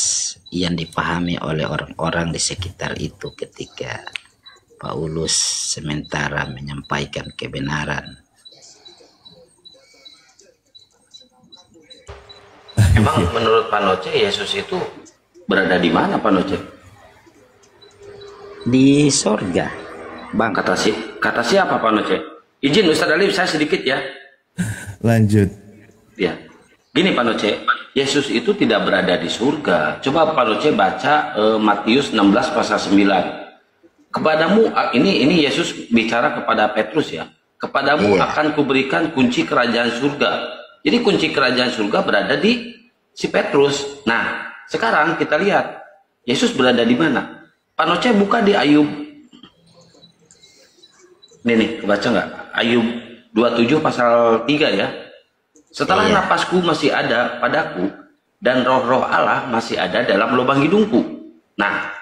yang dipahami oleh orang-orang di sekitar itu ketika Paulus sementara menyampaikan kebenaran. Emang menurut Pak Noce Yesus itu berada di mana Pak Noce? Di sorga, Bang. Kata siapa Pak Noce? Izin Ustaz Alif, saya sedikit ya. Lanjut. Ya, gini Pak Noce, Yesus itu tidak berada di surga. Coba Pak Noce baca Matius 16 pasal 9. Kepadamu, ini Yesus bicara kepada Petrus ya. Kepadamu akan kuberikan kunci kerajaan surga. Jadi kunci kerajaan surga berada di si Petrus. Nah, sekarang kita lihat Yesus berada di mana? Pak Noce buka di Ayub. Nih, kebaca nggak? Ayub 27 pasal 3 ya. Setelah napasku masih ada padaku dan roh-roh Allah masih ada dalam lubang hidungku. Nah,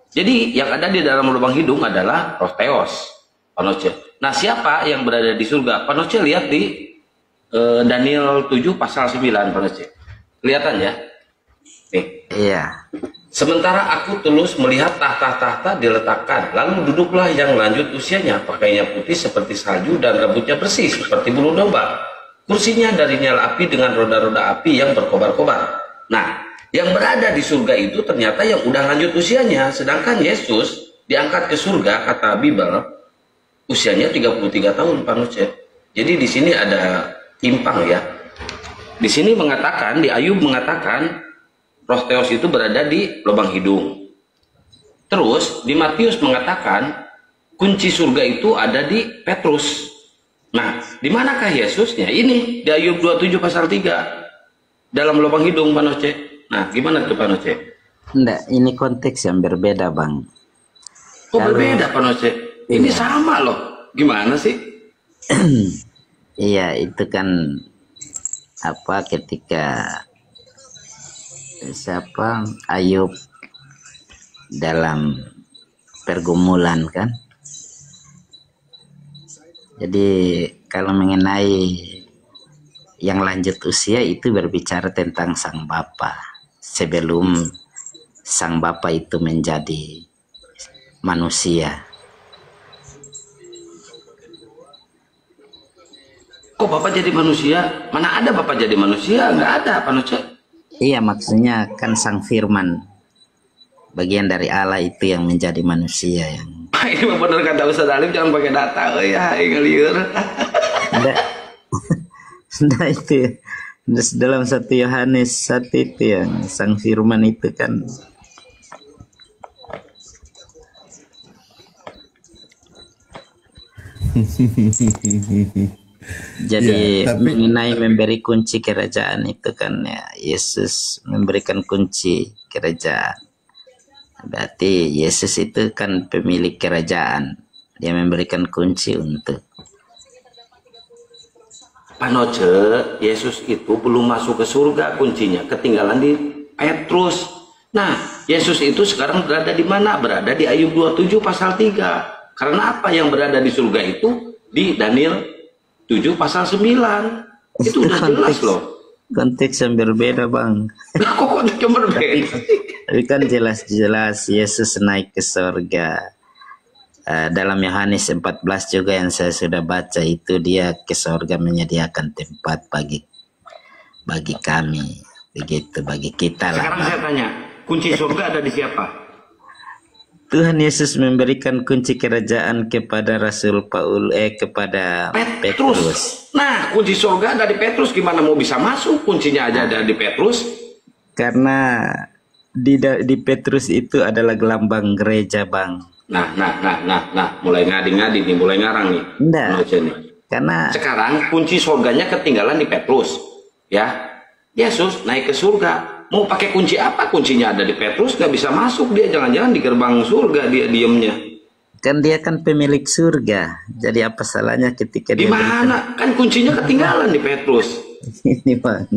jadi yang ada di dalam lubang hidung adalah roh Theos, Pak Noce. Nah, siapa yang berada di surga? Pak Noce lihat di Daniel 7 pasal 9, Pak Noce. Kelihatan ya? Nih. Iya. Sementara aku tulus melihat tahta-tahta diletakkan, lalu duduklah yang lanjut usianya, pakainya putih seperti salju dan rambutnya bersih seperti bulu domba. Kursinya dari nyala api dengan roda-roda api yang berkobar-kobar. Nah, yang berada di surga itu ternyata yang udah lanjut usianya, sedangkan Yesus diangkat ke surga, kata Bible, usianya 33 tahun, Pak Noce. Jadi di sini ada timpang ya. Di sini mengatakan, di Ayub mengatakan roh Theos itu berada di lubang hidung. Terus di Matius mengatakan kunci surga itu ada di Petrus. Nah, di manakah Yesusnya? Ini di Ayub 27 pasal 3 dalam lubang hidung, Pak Noce. Nah, gimana tuh Pak Noce? Enggak, ini konteks yang berbeda, Bang. Oh, berbeda Pak Noce. Ini sama loh. Gimana sih? Iya, itu kan apa ketika siapa Ayub dalam pergumulan kan. Jadi kalau mengenai yang lanjut usia itu berbicara tentang Sang Bapa sebelum Sang Bapa itu menjadi manusia. Kok Bapak jadi manusia? Mana ada Bapak jadi manusia? Nggak ada manusia. Iya, maksudnya kan Sang Firman, bagian dari Allah itu yang menjadi manusia yang. Ini mah bener kata Ustaz Alim, jangan pakai data, ya ngeliur. Nah itu dalam 1 Yohanes 1 itu yang Sang Firman itu kan. Jadi Ya, tapi mengenai memberi kunci kerajaan itu kan ya, Yesus memberikan kunci kerajaan. Berarti Yesus itu kan pemilik kerajaan. Dia memberikan kunci untuk. Pak Noce, Yesus itu belum masuk ke surga, kuncinya ketinggalan di Petrus. Nah, Yesus itu sekarang berada di mana? Berada di Ayub 27 pasal 3. Karena apa yang berada di surga itu? Di Daniel 7 pasal 9. Itu udah jelas loh. Konteks yang berbeda, Bang. Kok konteksnya berbeda? Tapi kan jelas-jelas Yesus naik ke surga. Dalam Yohanes 14 juga yang saya sudah baca itu, dia ke surga menyediakan tempat bagi kami. Begitu, bagi kita lah. Sekarang saya tanya, kunci surga ada di siapa? Tuhan Yesus memberikan kunci kerajaan kepada Rasul kepada Petrus. Nah, kunci surga ada di Petrus, gimana mau bisa masuk? Kuncinya aja ada di Petrus. Karena di Petrus itu adalah gelambang gereja, Bang. Nah, mulai ngadi-ngadi nih, mulai ngarang nih. Enggak. Karena sekarang kunci surganya ketinggalan di Petrus. Ya. Yesus naik ke surga. Mau pakai kunci apa? Kuncinya ada di Petrus, nggak bisa masuk dia. Jangan-jangan di gerbang surga dia diemnya. Kan dia kan pemilik surga. Jadi apa salahnya ketika di mana? Kan kuncinya ketinggalan di Petrus. Ini, Bang.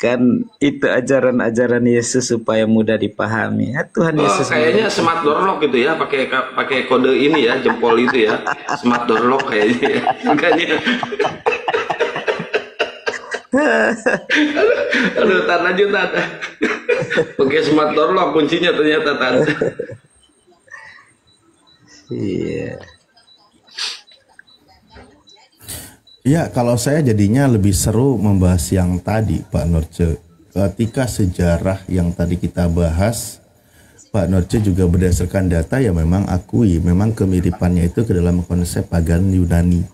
Kan itu ajaran-ajaran Yesus supaya mudah dipahami. Ya, Tuhan Yesus. Kayaknya smart door lock gitu ya, pakai kode ini ya, jempol itu ya. Smart door lock kayaknya. Makanya. Aduh, Tan lanjut Tan. Pakai smart door lock kuncinya ternyata Tan. Iya. Ya, kalau saya jadinya lebih seru membahas yang tadi, Pak Norce. Ketika sejarah yang tadi kita bahas, Pak Norce juga berdasarkan data yang memang akui, memang kemiripannya itu ke dalam konsep pagan Yunani.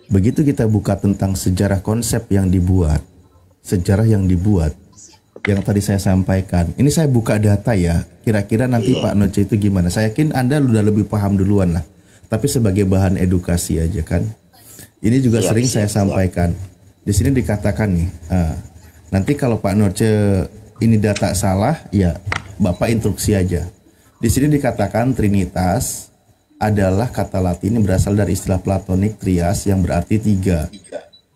Begitu kita buka tentang sejarah konsep yang dibuat, sejarah yang dibuat, yang tadi saya sampaikan. Ini saya buka data ya, kira-kira nanti Pak Norce itu gimana. Saya yakin Anda udah lebih paham duluan lah. Tapi sebagai bahan edukasi aja kan. Ini juga sering saya sampaikan. Di sini dikatakan nih, nanti kalau Pak Norce ini data salah, ya Bapak instruksi aja. Di sini dikatakan Trinitas adalah kata Latin yang berasal dari istilah Platonik trias yang berarti 3.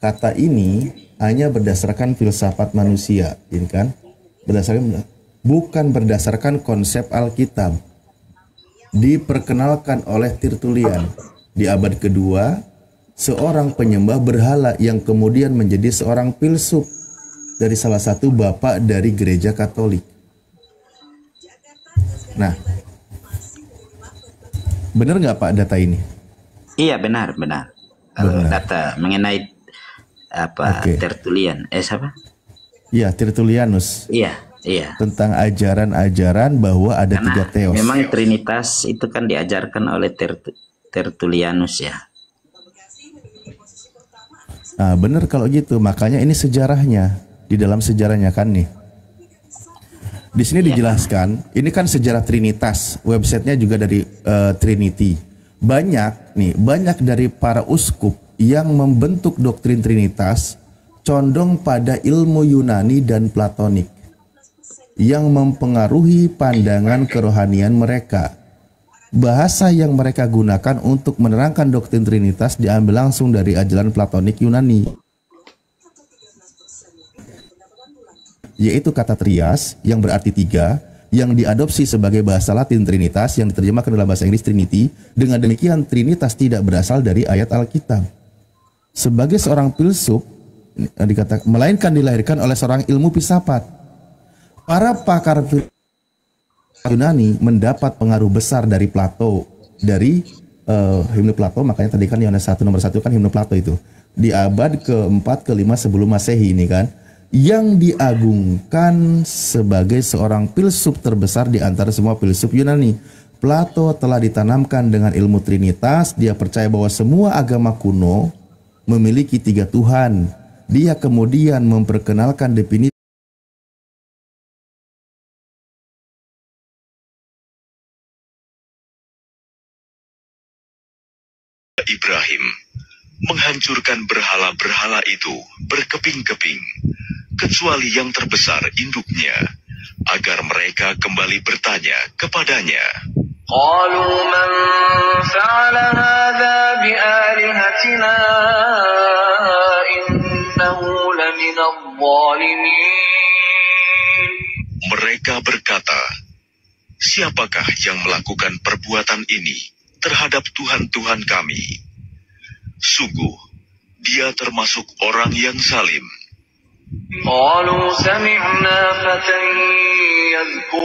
Kata ini hanya berdasarkan filsafat manusia, ini kan? Bukan berdasarkan konsep Alkitab. Diperkenalkan oleh Tertullian di abad kedua, seorang penyembah berhala yang kemudian menjadi seorang filsuf dari salah satu bapak dari gereja Katolik. Nah, benar nggak Pak data ini? Iya, benar. Kalau data mengenai apa Tertullian, siapa? Iya, Tertullianus. Iya. Tentang ajaran-ajaran bahwa ada karena 3 teos. Memang Trinitas itu kan diajarkan oleh Tertullianus ya. Nah, benar kalau gitu. Makanya ini sejarahnya, di dalam sejarahnya kan nih. Di sini dijelaskan, ini kan sejarah Trinitas, websitenya juga dari Trinity. Banyak dari para uskup yang membentuk doktrin Trinitas condong pada ilmu Yunani dan Platonik yang mempengaruhi pandangan kerohanian mereka. Bahasa yang mereka gunakan untuk menerangkan doktrin Trinitas diambil langsung dari ajaran Platonik Yunani, yaitu kata trias yang berarti 3, yang diadopsi sebagai bahasa Latin Trinitas yang diterjemahkan dalam bahasa Inggris Trinity. Dengan demikian Trinitas tidak berasal dari ayat Alkitab. Sebagai seorang filsuf, melainkan dilahirkan oleh seorang ilmu filsafat. Para pakar Yunani mendapat pengaruh besar dari Plato, dari himne Plato. Makanya tadi kan Yohanes 1 nomor 1 kan himne Plato itu di abad ke-4 ke-5 sebelum Masehi ini kan, yang diagungkan sebagai seorang filsuf terbesar di antara semua filsuf Yunani. Plato telah ditanamkan dengan ilmu Trinitas. Dia percaya bahwa semua agama kuno memiliki 3 Tuhan. Dia kemudian memperkenalkan definisi Ibrahim menghancurkan berhala-berhala itu berkeping-keping, kecuali yang terbesar induknya, agar mereka kembali bertanya kepadanya. قالوا من فعل هذا بآلهتنا إنه لمن الظالمين. Mereka berkata, siapakah yang melakukan perbuatan ini terhadap Tuhan-Tuhan kami? Sungguh, dia termasuk orang yang zalim. قالوا سمعنا فتى يذكر